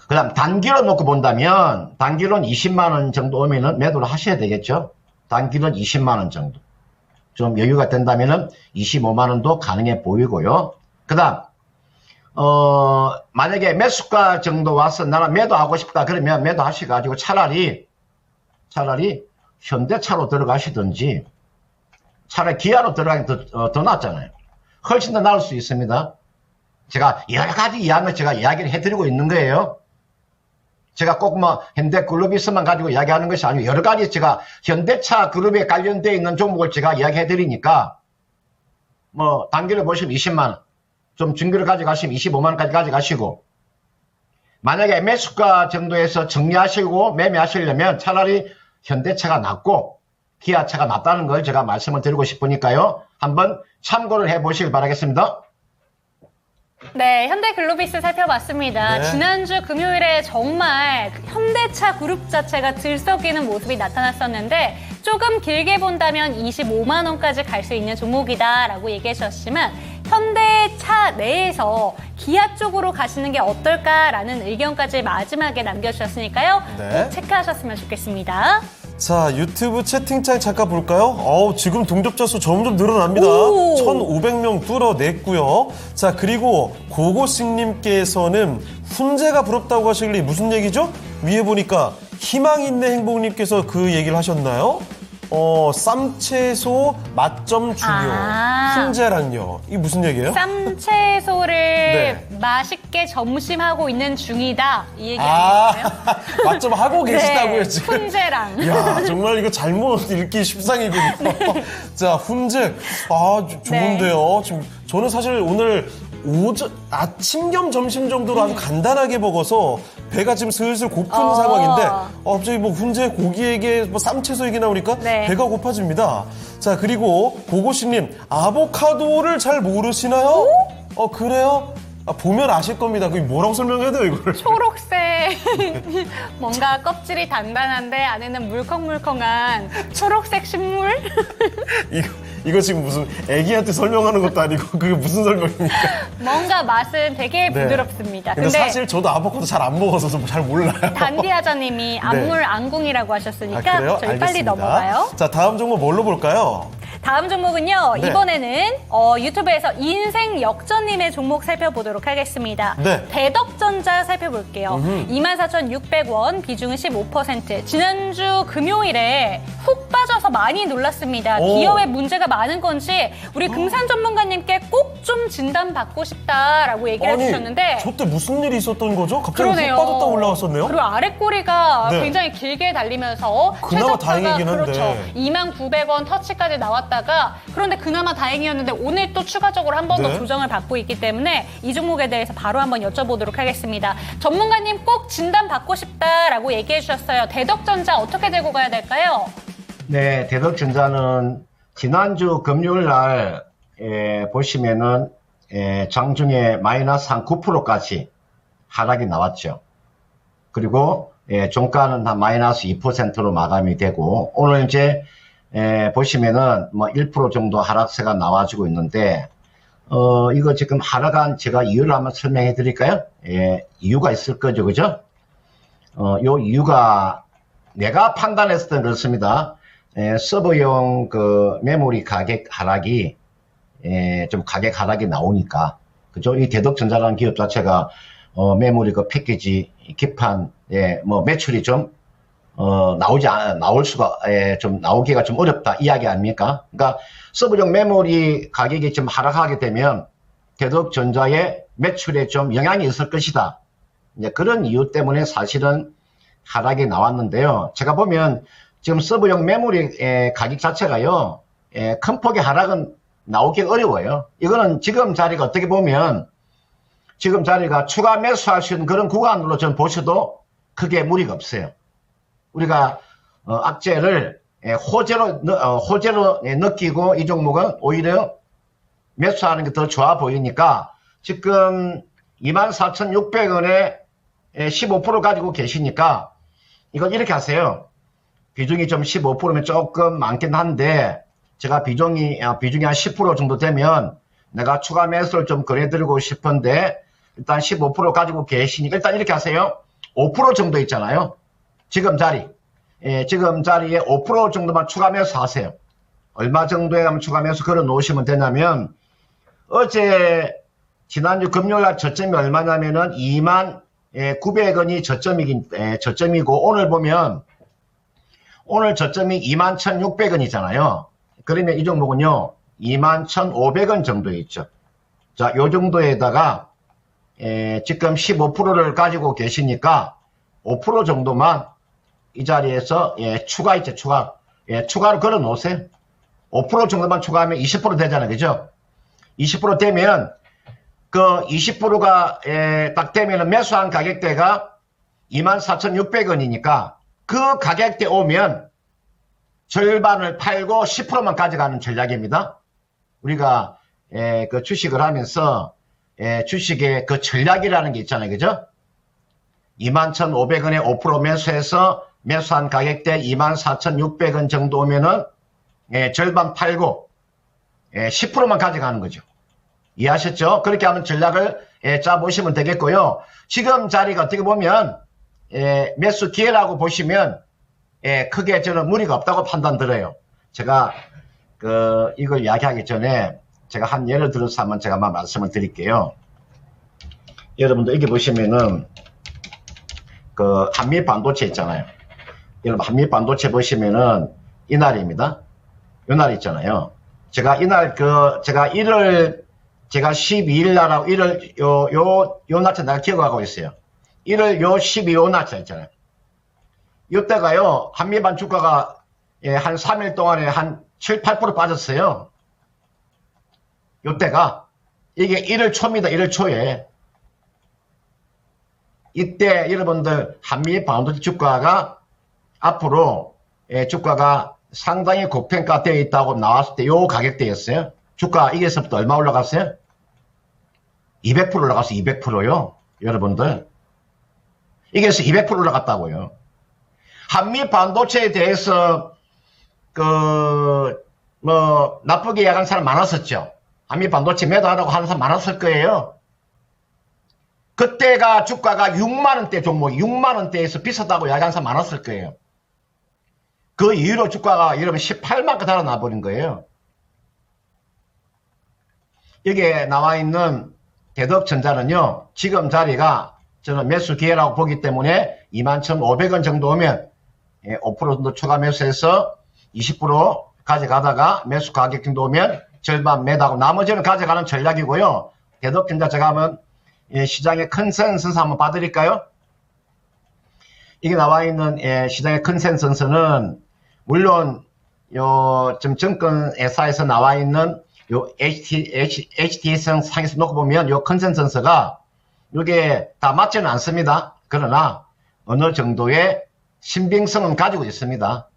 그 다음 단기로 놓고 본다면 단기로는 20만원 정도 오면은 매도를 하셔야 되겠죠. 단기로는 20만원 정도. 좀 여유가 된다면은 25만원도 가능해 보이고요. 그 다음 만약에 매수가 정도 와서 나는 매도하고 싶다 그러면 매도하셔가지고 차라리 현대차로 들어가시든지 차라리 기아로 들어가는 게 더 낫잖아요. 훨씬 더 나을 수 있습니다. 제가 여러 가지 이야기를 해드리고 있는 거예요. 제가 꼭 뭐 현대글로비스만 가지고 이야기하는 것이 아니고 여러 가지 제가 현대차 그룹에 관련되어 있는 종목을 제가 이야기해드리니까 뭐 단기를 보시면 20만원 좀 중기를 가져가시면 25만원까지 가져가시고 만약에 매수가 정도에서 정리하시고 매매하시려면 차라리 현대차가 낫고 기아차가 낫다는 걸 제가 말씀을 드리고 싶으니까요. 한번 참고를 해보시길 바라겠습니다. 네, 현대글로비스 살펴봤습니다. 네. 지난주 금요일에 정말 현대차 그룹 자체가 들썩이는 모습이 나타났었는데 조금 길게 본다면 25만 원까지 갈 수 있는 종목이다라고 얘기해 주셨지만 현대차 내에서 기아 쪽으로 가시는 게 어떨까라는 의견까지 마지막에 남겨주셨으니까요. 네. 꼭 체크하셨으면 좋겠습니다. 자, 유튜브 채팅창 잠깐 볼까요? 지금 동접자 수 점점 늘어납니다. 오. 1,500명 뚫어냈고요. 자, 그리고 고고식님께서는 훈제가 부럽다고 하시길래 무슨 얘기죠? 위에 보니까 희망 있네 행복님께서 그 얘기를 하셨나요? 쌈채소 맛점 중요. 훈제랑요. 이게 무슨 얘기예요? 쌈채소를 네. 맛있게 점심하고 있는 중이다. 이 얘기 아니에요? 맛점 하고 계시다고요, 네, 지금? 훈제랑. 이야, 정말 이거 잘못 읽기 십상이군요. 자, 훈제. 좋은데요. 지금 저는 사실 오늘 아침 겸 점심 정도로 아주 간단하게 먹어서 배가 지금 슬슬 고픈 상황인데 갑자기 뭐 훈제 고기에게 뭐 쌈채소 얘기 나오니까 네. 배가 고파집니다. 자, 그리고 고고씨님, 아보카도를 잘 모르시나요? 그래요? 보면 아실 겁니다. 그게 뭐라고 설명해야 돼요, 이걸? 초록색 뭔가 껍질이 단단한데 안에는 물컹물컹한 초록색 식물? 이거 지금 무슨 애기한테 설명하는 것도 아니고 그게 무슨 설명입니까? 뭔가 맛은 되게 네. 부드럽습니다. 근데 사실 저도 아보카도 잘 안 먹어서 잘 몰라요. 단디아자님이 안물 안궁이라고 하셨으니까 그래요? 저희 빨리 알겠습니다. 넘어가요. 자, 다음 종목 뭘로 볼까요? 다음 종목은요. 네. 이번에는 유튜브에서 인생 역전님의 종목 살펴보도록 하겠습니다. 네. 대덕전자 살펴볼게요. 24,600원, 비중은 15%. 지난주 금요일에 훅 빠져서 많이 놀랐습니다. 오. 기업에 문제가 많은 건지 우리 금산 전문가님께 꼭 좀 진단받고 싶다라고 얘기를 해주셨는데 저때 무슨 일이 있었던 거죠? 갑자기 그러네요. 훅 빠졌다 올라왔었네요? 그리고 아래 꼬리가 네. 굉장히 길게 달리면서 그나마 최저가가 다행이긴 한데. 그렇죠. 29,000원 터치까지 나왔다가 그런데 그나마 다행이었는데 오늘 또 추가적으로 한 번 더 네. 조정을 받고 있기 때문에 이 종목에 대해서 바로 한번 여쭤보도록 하겠습니다. 전문가님 꼭 진단 받고 싶다라고 얘기해 주셨어요. 대덕전자 어떻게 들고 가야 될까요? 네, 대덕전자는 지난주 금요일 날 보시면은 장중에 마이너스 한 9%까지 하락이 나왔죠. 그리고 종가는 한 마이너스 2%로 마감이 되고 오늘 이제 보시면은 뭐 1% 정도 하락세가 나와주고 있는데 이거 지금 하락한 제가 이유를 한번 설명해 드릴까요? 이유가 있을 거죠, 그죠? 요 이유가 내가 판단했을 때는 그렇습니다. 서버용 그 메모리 가격 하락이 좀 가격 하락이 나오니까 그죠? 이 대덕전자라는 기업 자체가 메모리 그 패키지 기판 뭐 매출이 좀 나올 수가 좀 나오기가 좀 어렵다 이야기 아닙니까? 그러니까 서버용 메모리 가격이 좀 하락하게 되면 대덕전자의 매출에 좀 영향이 있을 것이다. 이제 그런 이유 때문에 사실은 하락이 나왔는데요. 제가 보면 지금 서버용 메모리 가격 자체가요, 큰 폭의 하락은 나오기 어려워요. 이거는 지금 자리가 어떻게 보면 지금 자리가 추가 매수할 수 있는 그런 구간으로 좀 보셔도 크게 무리가 없어요. 우리가 악재를 호재로 느끼고 이 종목은 오히려 매수하는 게 더 좋아 보이니까 지금 24,600원에 15% 가지고 계시니까 이건 이렇게 하세요. 비중이 좀 15%면 조금 많긴 한데 제가 비중이 한 10% 정도 되면 내가 추가 매수를 좀 권해드리고 싶은데 일단 15% 가지고 계시니까 일단 이렇게 하세요. 5% 정도 있잖아요. 지금 자리에 5% 정도만 추가 매수 하세요. 얼마 정도에 가면 추가 매수 걸어 놓으시면 되냐면 어제 지난주 금요일날 저점이 얼마냐면은 29,900원이 저점이고 오늘 보면 오늘 저점이 21,600원이잖아요. 그러면 이 종목은요 21,500원 정도 있죠. 자, 요 정도에다가 지금 15%를 가지고 계시니까 5% 정도만 이 자리에서 추가 있죠. 추가를 걸어 놓으세요. 5% 정도만 추가하면 20% 되잖아요. 그죠? 20% 되면 그 20%가 딱 되면 매수한 가격대가 24,600원이니까 그 가격대 오면 절반을 팔고 10%만 가져가는 전략입니다. 우리가 그 주식을 하면서 주식의 그 전략이라는 게 있잖아요. 그죠? 21,500원에 5% 매수해서 매수한 가격대 24,600원 정도 오면은 절반 팔고 10%만 가져가는 거죠. 이해하셨죠? 그렇게 하면 전략을 짜보시면 되겠고요. 지금 자리가 어떻게 보면 매수 기회라고 보시면 크게 저는 무리가 없다고 판단 들어요. 제가 이걸 이야기하기 전에 제가 한 예를 들어서 한번 제가 말씀을 드릴게요. 여러분들 여기 보시면은 그 한미 반도체 있잖아요. 여러분 한미 반도체 보시면은 이날입니다. 이날 있잖아요. 제가 이날 제가 12일 날하고 1월 요 날짜 내가 기억하고 있어요. 1월 12요 날짜 있잖아요. 이때가요 한미반 주가가 한 3일 동안에 한 7, 8% 빠졌어요. 이때가 이게 1월 초입니다. 1월 초에. 이때 여러분들 한미 반도체 주가가 앞으로 주가가 상당히 고평가되어 있다고 나왔을 때 요 가격대였어요. 주가 이게서부터 얼마 올라갔어요? 200% 올라갔어요. 200%요. 여러분들. 이게서 200% 올라갔다고요. 한미 반도체에 대해서 나쁘게 이야기하는 사람 많았었죠. 한미 반도체 매도하라고 하는 사람 많았을 거예요. 그때가 주가가 6만원대 종목이 6만원대에서 비싸다고 이야기하는 사람 많았을 거예요. 그 이후로 주가가 여러분 18만큼 달아나 버린 거예요. 여기에 나와 있는 대덕전자는요, 지금 자리가 저는 매수 기회라고 보기 때문에 21,500원 정도 오면 5% 정도 추가 매수해서 20% 가져가다가 매수 가격 정도 오면 절반 매도하고 나머지는 가져가는 전략이고요. 대덕전자 제가 한번 시장의 컨센서스 한번 봐드릴까요? 이게 나와 있는 시장의 컨센서스는 물론 좀 증권 회사에서 나와 있는 요 HTS 상에서 놓고 보면 요 컨센서스가 이게 다 맞지는 않습니다. 그러나 어느 정도의 신빙성은 가지고 있습니다.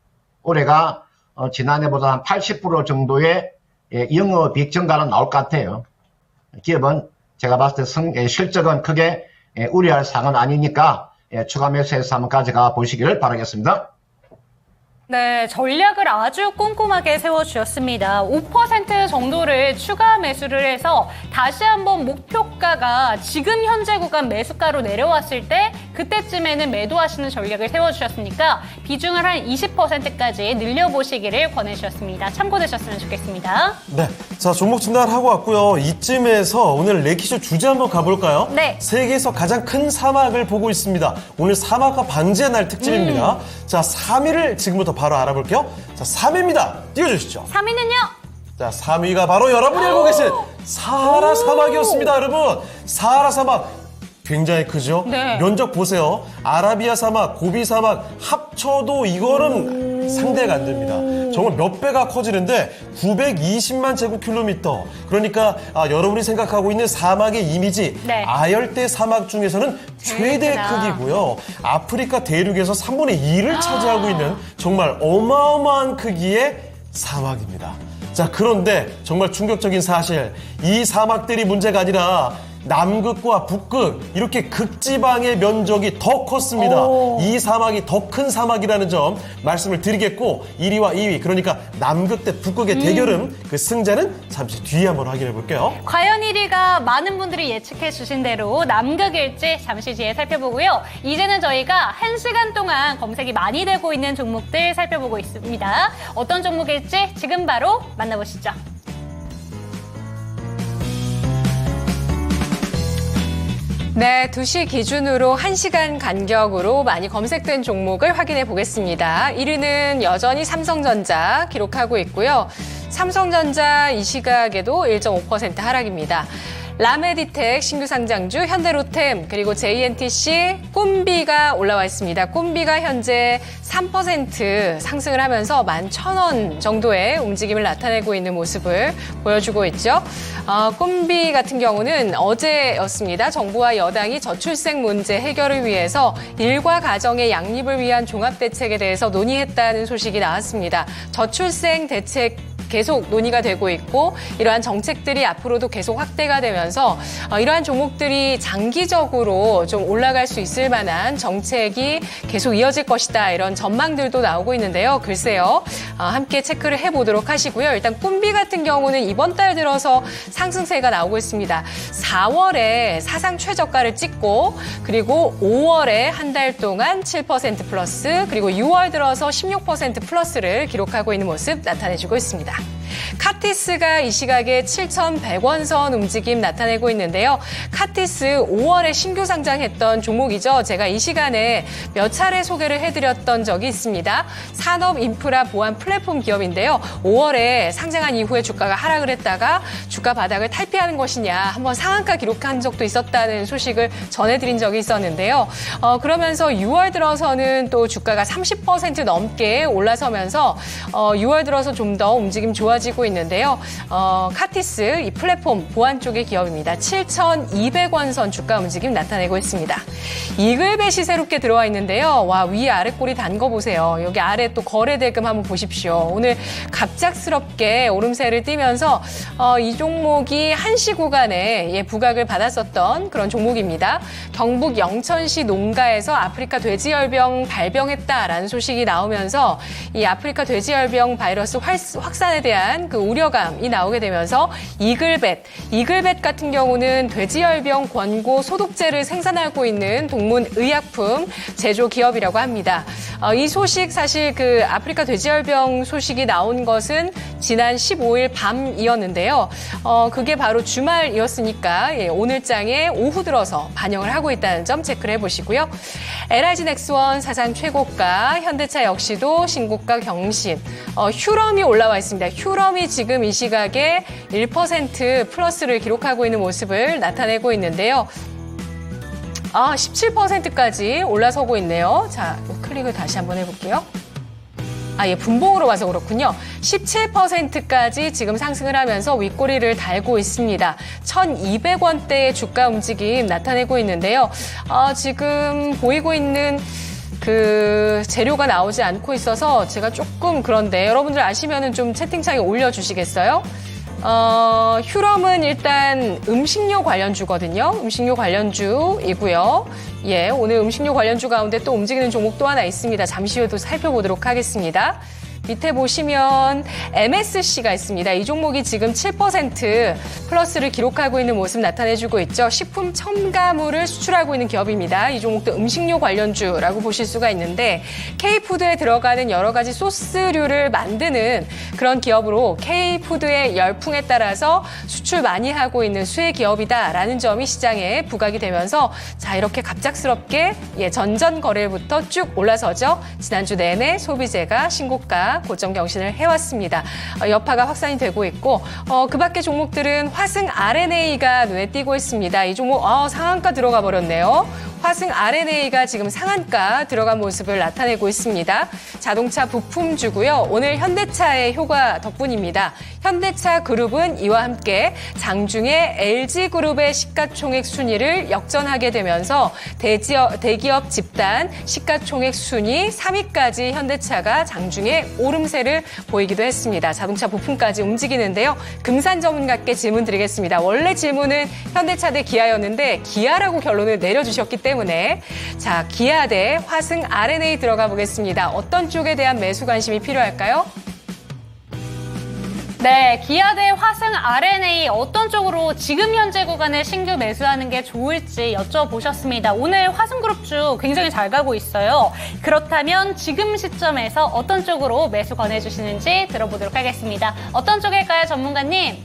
올해가 지난해보다 한 80% 정도의 영업이익 증가는 나올 것 같아요. 기업은 제가 봤을 때 실적은 크게 우려할 사항은 아니니까 추가 매수해서 한번 가져가 보시기를 바라겠습니다. 네, 전략을 아주 꼼꼼하게 세워주셨습니다. 5% 정도를 추가 매수를 해서 다시 한번 목표가가 지금 현재 구간 매수가로 내려왔을 때 그때쯤에는 매도하시는 전략을 세워주셨으니까 비중을 한 20%까지 늘려보시기를 권해주셨습니다. 참고되셨으면 좋겠습니다. 네, 자 종목 진단하고 왔고요. 이쯤에서 오늘 레키쇼 주제 한번 가볼까요? 네. 세계에서 가장 큰 사막을 보고 있습니다. 오늘 사막과 반지의 날 특집입니다. 자, 3위를 지금부터 바로 알아볼게요. 자, 3위입니다. 띄워주시죠. 3위는요? 자, 3위가 바로 여러분이 알고 계신 사하라 사막이었습니다, 여러분. 사하라 사막 굉장히 크죠? 네. 면적 보세요. 아라비아 사막, 고비 사막 합쳐도 이거는 상대가 안 됩니다. 정말 몇 배가 커지는데 920만 제곱킬로미터. 그러니까 여러분이 생각하고 있는 사막의 이미지 네. 아열대 사막 중에서는 최대 크다. 크기고요. 아프리카 대륙에서 3분의 2를 차지하고 있는 정말 어마어마한 크기의 사막입니다. 자, 그런데 정말 충격적인 사실, 이 사막들이 문제가 아니라 남극과 북극 이렇게 극지방의 면적이 더 컸습니다. 이 사막이 더 큰 사막이라는 점 말씀을 드리겠고 1위와 2위 그러니까 남극 대 북극의 대결은 그 승자는 잠시 뒤에 한번 확인해 볼게요. 과연 1위가 많은 분들이 예측해 주신 대로 남극일지 잠시 뒤에 살펴보고요. 이제는 저희가 1시간 동안 검색이 많이 되고 있는 종목들 살펴보고 있습니다. 어떤 종목일지 지금 바로 만나보시죠. 네, 2시 기준으로 1시간 간격으로 많이 검색된 종목을 확인해 보겠습니다. 1위는 여전히 삼성전자 기록하고 있고요. 삼성전자 이 시각에도 1.5% 하락입니다. 라메디텍 신규 상장주, 현대로템, 그리고 JNTC, 꼼비가 올라와 있습니다. 꼼비가 현재 3% 상승을 하면서 11,000원 정도의 움직임을 나타내고 있는 모습을 보여주고 있죠. 꼼비 같은 경우는 어제였습니다. 정부와 여당이 저출생 문제 해결을 위해서 일과 가정의 양립을 위한 종합대책에 대해서 논의했다는 소식이 나왔습니다. 저출생 대책 계속 논의가 되고 있고 이러한 정책들이 앞으로도 계속 확대가 되면서 이러한 종목들이 장기적으로 좀 올라갈 수 있을 만한 정책이 계속 이어질 것이다 이런 전망들도 나오고 있는데요. 글쎄요. 함께 체크를 해보도록 하시고요. 일단 꼼비 같은 경우는 이번 달 들어서 상승세가 나오고 있습니다. 4월에 사상 최저가를 찍고 그리고 5월에 한 달 동안 7% 플러스 그리고 6월 들어서 16% 플러스를 기록하고 있는 모습 나타내주고 있습니다. 카티스가 이 시각에 7,100원 선 움직임 나타내고 있는데요. 카티스 5월에 신규 상장했던 종목이죠. 제가 이 시간에 몇 차례 소개를 해드렸던 적이 있습니다. 산업 인프라 보안 플랫폼 기업인데요. 5월에 상장한 이후에 주가가 하락을 했다가 주가 바닥을 탈피하는 것이냐 한번 상한가 기록한 적도 있었다는 소식을 전해드린 적이 있었는데요. 그러면서 6월 들어서는 또 주가가 30% 넘게 올라서면서 6월 들어서 좀 더 움직임 좋아지고 이어지고 있는데요. 카티스 이 플랫폼 보안 쪽의 기업입니다. 7,200원 선 주가 움직임 나타내고 있습니다. 이글벳이 새롭게 들어와 있는데요. 와, 위아래 꼴이 단 거 보세요. 여기 아래 또 거래 대금 한번 보십시오. 오늘 갑작스럽게 오름세를 띠면서 이 종목이 한시 구간에 부각을 받았었던 그런 종목입니다. 경북 영천시 농가에서 아프리카 돼지열병 발병했다라는 소식이 나오면서 이 아프리카 돼지열병 바이러스 확산에 대한 그 우려감이 나오게 되면서 이글벳 같은 경우는 돼지열병 권고 소독제를 생산하고 있는 동문 의약품 제조 기업이라고 합니다. 이 소식 사실 그 아프리카 돼지열병 소식이 나온 것은 지난 15일 밤이었는데요. 그게 바로 주말이었으니까 오늘장에 오후 들어서 반영을 하고 있다는 점 체크를 해보시고요. LIG 넥스원 사상 최고가, 현대차 역시도 신고가 경신. 휴럼이 올라와 있습니다. 휴럼이 지금 이 시각에 1% 플러스를 기록하고 있는 모습을 나타내고 있는데요. 17%까지 올라서고 있네요. 자, 클릭을 다시 한번 해볼게요. 분봉으로 와서 그렇군요. 17%까지 지금 상승을 하면서 윗꼬리를 달고 있습니다. 1,200원대의 주가 움직임 나타내고 있는데요. 지금 보이고 있는 그 재료가 나오지 않고 있어서 제가 조금 그런데 여러분들 아시면은 좀 채팅창에 올려주시겠어요? 휴럼은 일단 음식료 관련주거든요. 음식료 관련주이고요. 오늘 음식료 관련주 가운데 또 움직이는 종목 또 하나 있습니다. 잠시 후에도 살펴보도록 하겠습니다. 밑에 보시면 MSC가 있습니다. 이 종목이 지금 7% 플러스를 기록하고 있는 모습 나타내주고 있죠. 식품 첨가물을 수출하고 있는 기업입니다. 이 종목도 음식료 관련주라고 보실 수가 있는데 K푸드에 들어가는 여러 가지 소스류를 만드는 그런 기업으로 K푸드의 열풍에 따라서 수출 많이 하고 있는 수혜 기업이다라는 점이 시장에 부각이 되면서 자, 이렇게 갑작스럽게 전전 거래부터 쭉 올라서죠. 지난주 내내 소비재가 신고가 고점 경신을 해왔습니다. 여파가 확산이 되고 있고 그 밖의 종목들은 화승 RNA가 눈에 띄고 있습니다. 이 종목 상한가 들어가 버렸네요. 화승 RNA가 지금 상한가 들어간 모습을 나타내고 있습니다. 자동차 부품주고요. 오늘 현대차의 효과 덕분입니다. 현대차 그룹은 이와 함께 장중에 LG그룹의 시가총액 순위를 역전하게 되면서 대기업 집단 시가총액 순위 3위까지 현대차가 장중에 오름세를 보이기도 했습니다. 자동차 부품까지 움직이는데요. 금산 전문가께 질문 드리겠습니다. 원래 질문은 현대차 대 기아였는데 기아라고 결론을 내려주셨기 때문에 자, 기아 대 화승 RNA 들어가 보겠습니다. 어떤 쪽에 대한 매수 관심이 필요할까요? 네, 기아 대 화승 RNA 어떤 쪽으로 지금 현재 구간에 신규 매수하는 게 좋을지 여쭤보셨습니다. 오늘 화승그룹주 굉장히 잘 가고 있어요. 그렇다면 지금 시점에서 어떤 쪽으로 매수 권해주시는지 들어보도록 하겠습니다. 어떤 쪽일까요, 전문가님?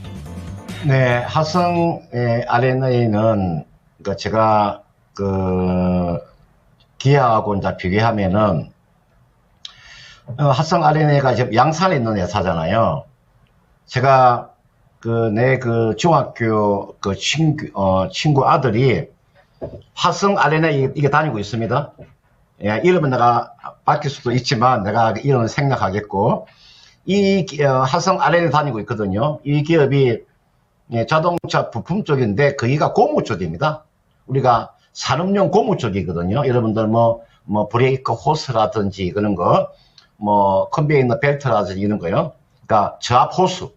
네, 화승 RNA는 제가 기아하고 이제 비교하면은 화승 RNA가 지금 양산에 있는 회사잖아요. 제가 내 중학교 친구 아들이 화승 RNA 이게 다니고 있습니다. 이름은 내가 밝힐 수도 있지만 내가 이름을 생략하겠고 이 화승 RNA 다니고 있거든요. 이 기업이 자동차 부품 쪽인데 거기가 고무 쪽입니다. 우리가 산업용 고무 쪽이거든요. 여러분들 브레이크 호스라든지 그런 거, 컨베이너 벨트라든지 이런 거요. 그러니까 저압 호수.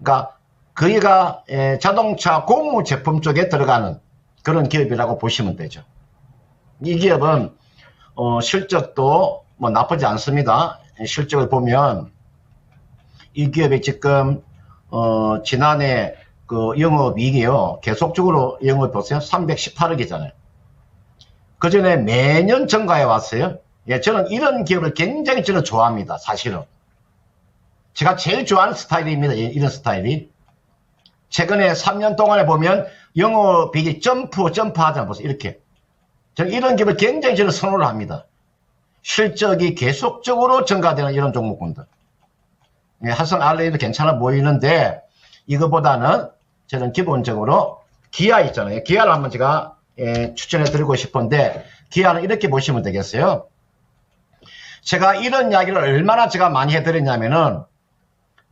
그러니까 거기가 자동차 고무 제품 쪽에 들어가는 그런 기업이라고 보시면 되죠. 이 기업은 실적도 나쁘지 않습니다. 실적을 보면 이 기업이 지금 지난해 영업이익이요. 계속적으로 영업 보세요. 318억이잖아요. 그 전에 매년 증가해 왔어요. 저는 이런 기업을 굉장히 좋아합니다. 사실은. 제가 제일 좋아하는 스타일입니다. 이런 스타일이. 최근에 3년 동안에 보면 영업이익이 점프하잖아요. 보세요. 이렇게. 저는 이런 기업을 굉장히 선호를 합니다. 실적이 계속적으로 증가되는 이런 종목군들. 화승 RNA도 괜찮아 보이는데 이거보다는 저는 기본적으로 기아 있잖아요. 기아를 한번 제가 추천해 드리고 싶은데 기아는 이렇게 보시면 되겠어요. 제가 이런 이야기를 얼마나 제가 많이 해드렸냐면은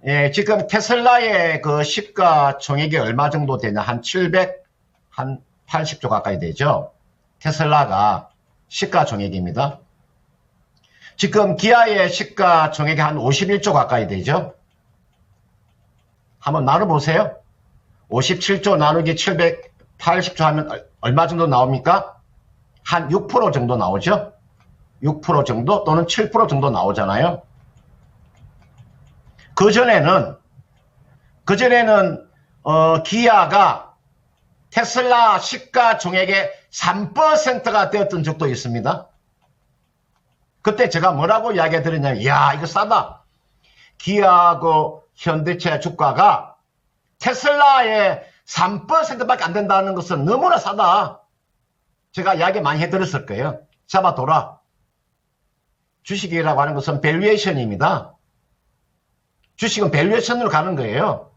예, 지금 테슬라의 그 시가총액이 얼마 정도 되냐? 한 80조 가까이 되죠. 테슬라가 시가총액입니다. 지금 기아의 시가총액이 한 51조 가까이 되죠. 한번 나눠보세요. 57조 나누기 780조 하면 얼마 정도 나옵니까? 한 6% 정도 나오죠. 6% 정도 또는 7% 정도 나오잖아요. 그전에는 기아가 테슬라 시가총액의 3%가 되었던 적도 있습니다. 그때 제가 뭐라고 이야기 드렸냐면, 야, 이거 싸다. 기아하고 현대차 주가가 테슬라의 3%밖에 안 된다는 것은 너무나 싸다. 제가 이야기 많이 해드렸을 거예요. 잡아둬라. 주식이라고 하는 것은 밸류에이션입니다. 주식은 밸류에이션으로 가는 거예요.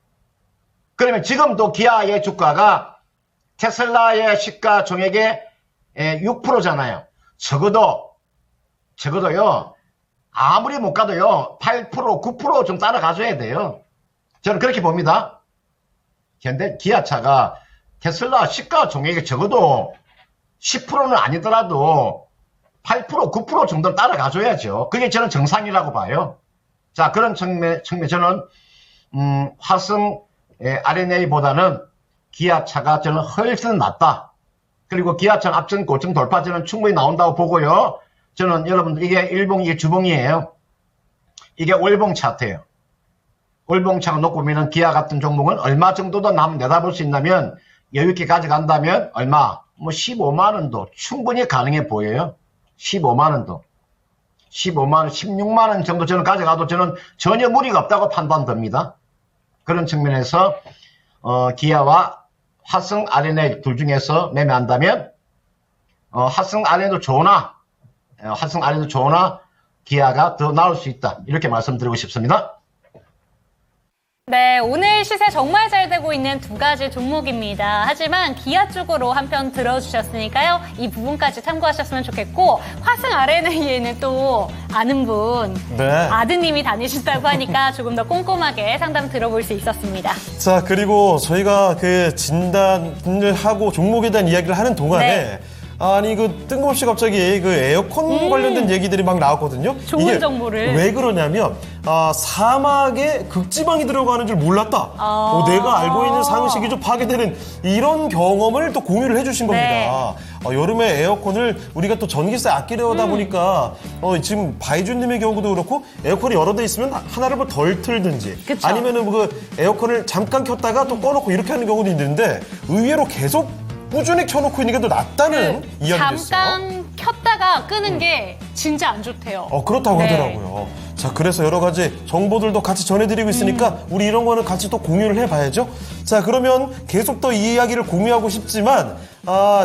그러면 지금도 기아의 주가가 테슬라의 시가총액의 6%잖아요. 적어도요, 아무리 못 가도요, 8%, 9% 좀 따라가줘야 돼요. 저는 그렇게 봅니다. 현대 기아차가 테슬라 시가총액이 적어도 10%는 아니더라도 8%, 9% 정도는 따라가줘야죠. 그게 저는 정상이라고 봐요. 자, 그런 측면 저는 화성 RNA보다는 기아차가 저는 훨씬 낫다. 그리고 기아차 앞전 고점 돌파 저는 충분히 나온다고 보고요. 저는 여러분들 이게 일봉, 이게 주봉이에요. 이게 월봉 차트예요. 월봉 차트 놓고 보면 기아 같은 종목은 얼마 정도 더 내다볼 수 있냐면, 여유있게 가져간다면 얼마? 뭐 15만원도 충분히 가능해 보여요. 15만원도. 15만원, 16만원 정도 저는 가져가도 저는 전혀 무리가 없다고 판단됩니다. 그런 측면에서 기아와 화성 RNA 둘 중에서 매매한다면 화성 RNA도 좋으나 기아가 더 나을 수 있다. 이렇게 말씀드리고 싶습니다. 네, 오늘 시세 정말 잘 되고 있는 두 가지 종목입니다. 하지만 기아 쪽으로 한편 들어주셨으니까요. 이 부분까지 참고하셨으면 좋겠고, 화승 RNA에는 또 아는 분, 네. 아드님이 다니신다고 하니까 조금 더 꼼꼼하게 상담 들어볼 수 있었습니다. 자, 그리고 저희가 그 진단을 하고 종목에 대한 이야기를 하는 동안에 네. 아니 그 뜬금없이 갑자기 그 에어컨 관련된 얘기들이 막 나왔거든요. 좋은 이게 정보를. 왜 그러냐면 사막에 극지방이 들어가는 줄 몰랐다. 내가 알고 있는 상식이 좀 파괴되는 이런 경험을 또 공유를 해주신 네. 겁니다. 여름에 에어컨을 우리가 또 전기세 아끼려다 보니까 지금 바이준님의 경우도 그렇고 에어컨이 여러 대 있으면 하나를 뭐 덜 틀든지 그쵸. 아니면은 그 에어컨을 잠깐 켰다가 또 꺼놓고 이렇게 하는 경우도 있는데 의외로 계속 꾸준히 켜놓고 있는 게 더 낫다는 이야기도 있어요. 잠깐 켰다가 끄는 게 진짜 안 좋대요. 그렇다고 네. 하더라고요. 자, 그래서 여러 가지 정보들도 같이 전해드리고 있으니까 우리 이런 거는 같이 또 공유를 해봐야죠. 자, 그러면 계속 또 이 이야기를 공유하고 싶지만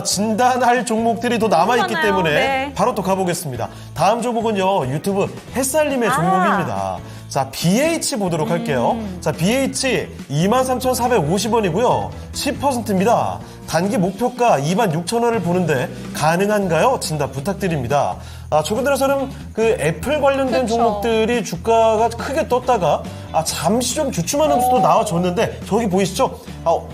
진단할 종목들이 더 남아있기 많아요. 때문에 네. 바로 또 가보겠습니다. 다음 종목은요, 유튜브 햇살님의 종목입니다. 자, BH 보도록 할게요. 자, BH 23,450원이고요. 10%입니다. 단기 목표가 26,000원을 보는데 가능한가요? 진단 부탁드립니다. 최근 들어서는 그 애플 관련된 그쵸. 종목들이 주가가 크게 떴다가 잠시 좀 주춤하는 모습도 나와줬는데 저기 보이시죠?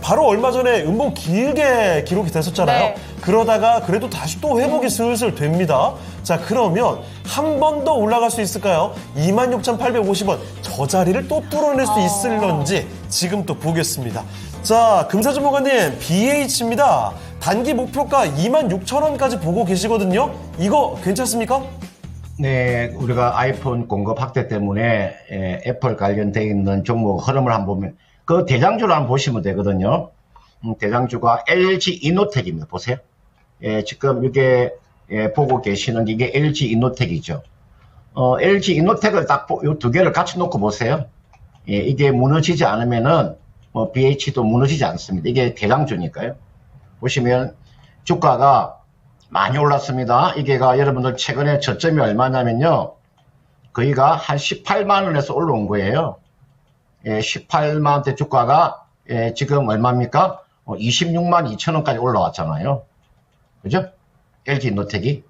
바로 얼마 전에 음봉 길게 기록이 됐었잖아요. 네. 그러다가 그래도 다시 또 회복이 슬슬 됩니다. 자, 그러면 한 번 더 올라갈 수 있을까요? 26,850원. 저 자리를 또 뚫어낼 수 있을런지 지금 또 보겠습니다. 자, 금사주목관님, BH입니다. 단기 목표가 26,000원까지 보고 계시거든요. 이거 괜찮습니까? 네, 우리가 아이폰 공급 확대 때문에 애플 관련되어 있는 종목 흐름을 한번 보면 그 대장주를 한번 보시면 되거든요. 대장주가 LG 이노텍입니다. 보세요. 지금 이게 보고 계시는 게 이게 LG 이노텍이죠. LG 이노텍을 딱 이 두 개를 같이 놓고 보세요. 이게 무너지지 않으면은 BH도 무너지지 않습니다. 이게 대장주니까요. 보시면 주가가 많이 올랐습니다. 이게가 여러분들 최근에 저점이 얼마냐면요. 거의가 한 18만 원에서 올라온 거예요. 18만 원대 주가가 지금 얼마입니까? 26만 2천 원까지 올라왔잖아요. 그죠? LG 이노텍이.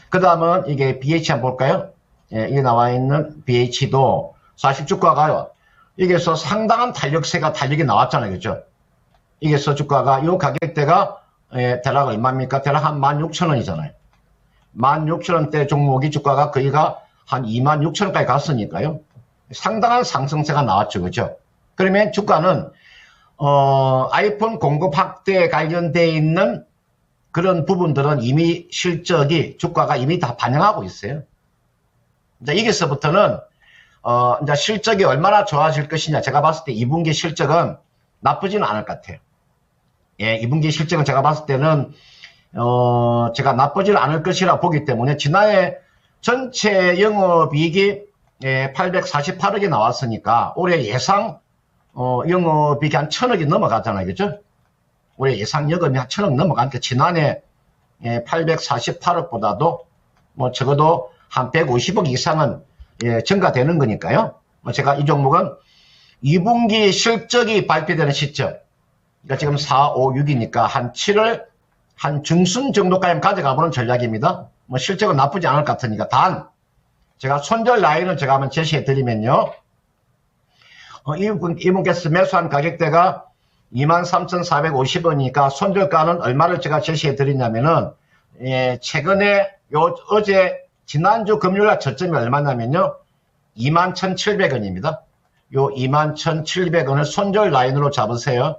그 다음은 이게 BH 한번 볼까요? 이게 나와 있는 BH도 사실 주가가 여기에서 상당한 탄력이 나왔잖아요. 그죠? 여기에서 주가가, 이 가격대가, 대략 얼마입니까? 대략 한 16,000원이잖아요. 16,000원대 종목이 주가가 거의가 한 26,000원까지 갔으니까요. 상당한 상승세가 나왔죠. 그죠? 그러면 주가는, 아이폰 공급 확대에 관련되어 있는 그런 부분들은 이미 실적이, 주가가 이미 다 반영하고 있어요. 이제 여기서부터는, 이제 실적이 얼마나 좋아질 것이냐. 제가 봤을 때 2분기 실적은 나쁘지는 않을 것 같아요. 예, 2분기 실적은 제가 봤을 때는, 제가 나쁘지는 않을 것이라 보기 때문에 지난해 전체 영업이익이 848억이 나왔으니까 올해 예상, 영업이익이 한 1,000억이 넘어가잖아요. 그죠? 올해 예상 여금이 한 1,000억 넘어가니까 지난해 848억보다도 뭐 적어도 한 150억 이상은 증가되는 거니까요. 제가 이 종목은 2분기 실적이 발표되는 시점, 그러니까 지금 4, 5, 6이니까 한 7월 한 중순 정도까지 가져가보는 전략입니다. 뭐 실적은 나쁘지 않을 것 같으니까. 단 제가 손절 라인을 제가 한번 제시해 드리면요. 이분께서 매수한 가격대가 23,450원이니까 손절가는 얼마를 제가 제시해 드리냐면은, 최근에 지난주 금요일날 저점이 얼마냐면요. 21,700원입니다. 요 21,700원을 손절 라인으로 잡으세요.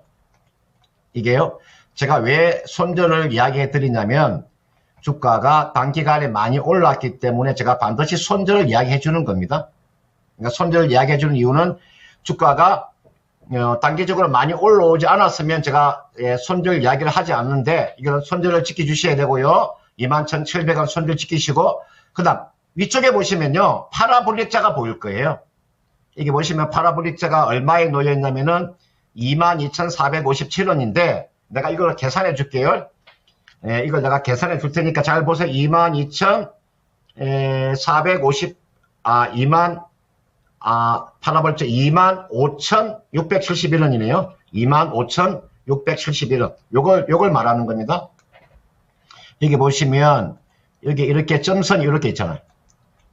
이게요. 제가 왜 손절을 이야기해 드리냐면, 주가가 단기간에 많이 올랐기 때문에 제가 반드시 손절을 이야기해 주는 겁니다. 그러니까 손절을 이야기해 주는 이유는 주가가 단기적으로 많이 올라오지 않았으면 제가 손절 이야기를 하지 않는데, 이거는 손절을 지켜주셔야 되고요. 21,700원 손절 지키시고, 그 다음 위쪽에 보시면요. 파라볼릭자가 보일 거예요. 이게 보시면 파라볼릭자가 얼마에 놓여 있냐면은 22,457원인데 내가 이걸 계산해 줄게요. 이걸 내가 계산해 줄 테니까 잘 보세요. 22,450, 파라볼릭자 25,671원이네요. 25,671원. 요걸 말하는 겁니다. 여기 보시면 여기 이렇게 점선이 이렇게 있잖아요.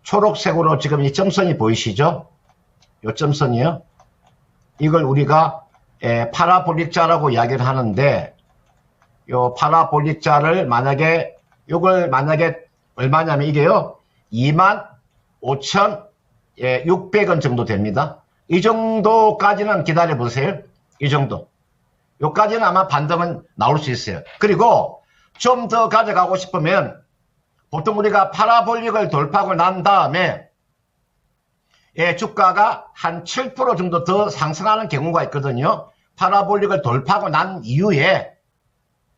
초록색으로 지금 이 점선이 보이시죠? 요 점선이요. 이걸 우리가 파라볼릭자라고 이야기를 하는데, 요 파라볼릭자를 만약에 얼마냐면 이게요 25,600원 정도 됩니다. 이 정도까지는 기다려 보세요. 이 정도. 요까지는 아마 반등은 나올 수 있어요. 그리고 좀 더 가져가고 싶으면 보통 우리가 파라볼릭을 돌파하고 난 다음에 주가가 한 7% 정도 더 상승하는 경우가 있거든요. 파라볼릭을 돌파하고 난 이후에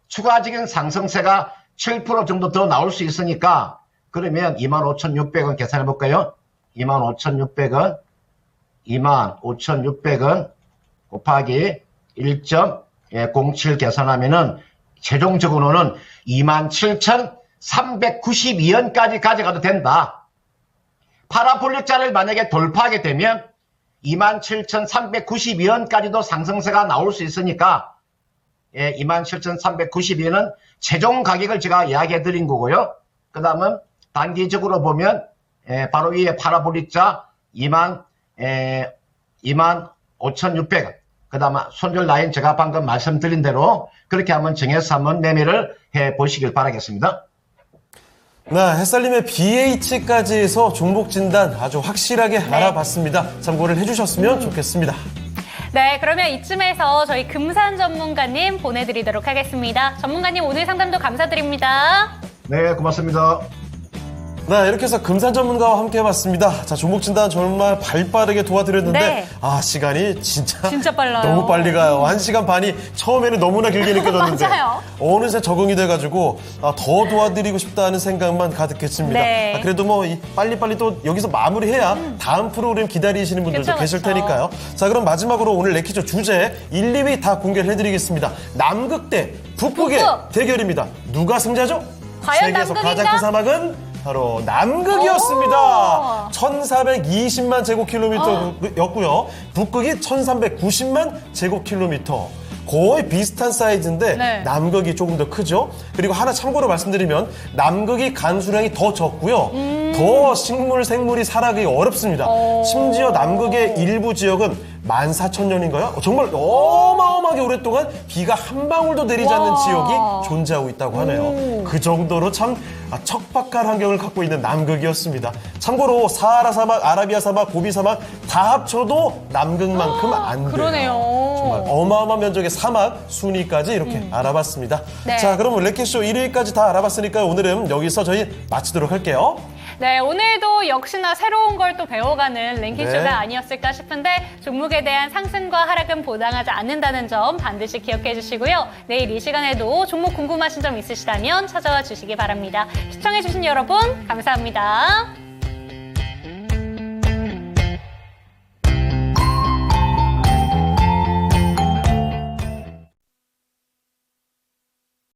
추가적인 상승세가 7% 정도 더 나올 수 있으니까, 그러면 25,600원 계산해 볼까요? 25,600원 곱하기 1.07 계산하면은 최종적으로는 27,392원까지 가져가도 된다. 파라볼릭자를 만약에 돌파하게 되면 27,392원까지도 상승세가 나올 수 있으니까, 27,392원은 최종 가격을 제가 이야기해 드린 거고요. 그 다음은 단기적으로 보면 바로 위에 파라볼릭자 25,600원. 그 다음에 손절 라인 제가 방금 말씀드린 대로 그렇게 한번 정해서 한번 매매를 해 보시길 바라겠습니다. 네, 햇살님의 BH까지 해서 종목 진단 아주 확실하게 알아봤습니다. 참고를 해주셨으면 좋겠습니다. 네, 그러면 이쯤에서 저희 금산 전문가님 보내드리도록 하겠습니다. 전문가님 오늘 상담도 감사드립니다. 네, 고맙습니다. 네, 이렇게 해서 금산 전문가와 함께 해봤습니다. 자, 종목 진단 정말 발빠르게 도와드렸는데, 네. 시간이 진짜 빨라요. 너무 빨리 가요. 1시간 반이 처음에는 너무나 길게 느껴졌는데, 맞아요. 어느새 적응이 돼가지고, 더 도와드리고 싶다는 생각만 가득했습니다. 네. 그래도 빨리빨리 또 여기서 마무리해야 다음 프로그램 기다리시는 분들도 계실 테니까요. 자, 그럼 마지막으로 오늘 레키조 주제 1, 2위 다 공개를 해드리겠습니다. 남극 대 북극의 대결입니다. 누가 승자죠? 과연 세계에서 남극인가? 가장 큰 사막은 바로 남극이었습니다. 1,420만 제곱킬로미터였고요. 북극이 1,390만 제곱킬로미터. 거의 비슷한 사이즈인데 네. 남극이 조금 더 크죠. 그리고 하나 참고로 말씀드리면 남극이 간수량이 더 적고요. 더 생물이 살아가기 어렵습니다. 심지어 남극의 일부 지역은 14,000년인가요? 정말 어마어마하게 오랫동안 비가 한 방울도 내리지 않는 와. 지역이 존재하고 있다고 하네요. 그 정도로 참 척박한 환경을 갖고 있는 남극이었습니다. 참고로 사하라 사막, 아라비아 사막, 고비 사막 다 합쳐도 남극만큼 안 돼요. 그러네요. 정말 어마어마한 면적의 사막 순위까지 이렇게 알아봤습니다. 네. 자, 그럼 랭키쇼 1위까지 다 알아봤으니까 오늘은 여기서 저희 마치도록 할게요. 네, 오늘도 역시나 새로운 걸 또 배워가는 랭킹쇼가 네. 아니었을까 싶은데 종목에 대한 상승과 하락은 보장하지 않는다는 점 반드시 기억해 주시고요. 내일 이 시간에도 종목 궁금하신 점 있으시다면 찾아와 주시기 바랍니다. 시청해 주신 여러분 감사합니다.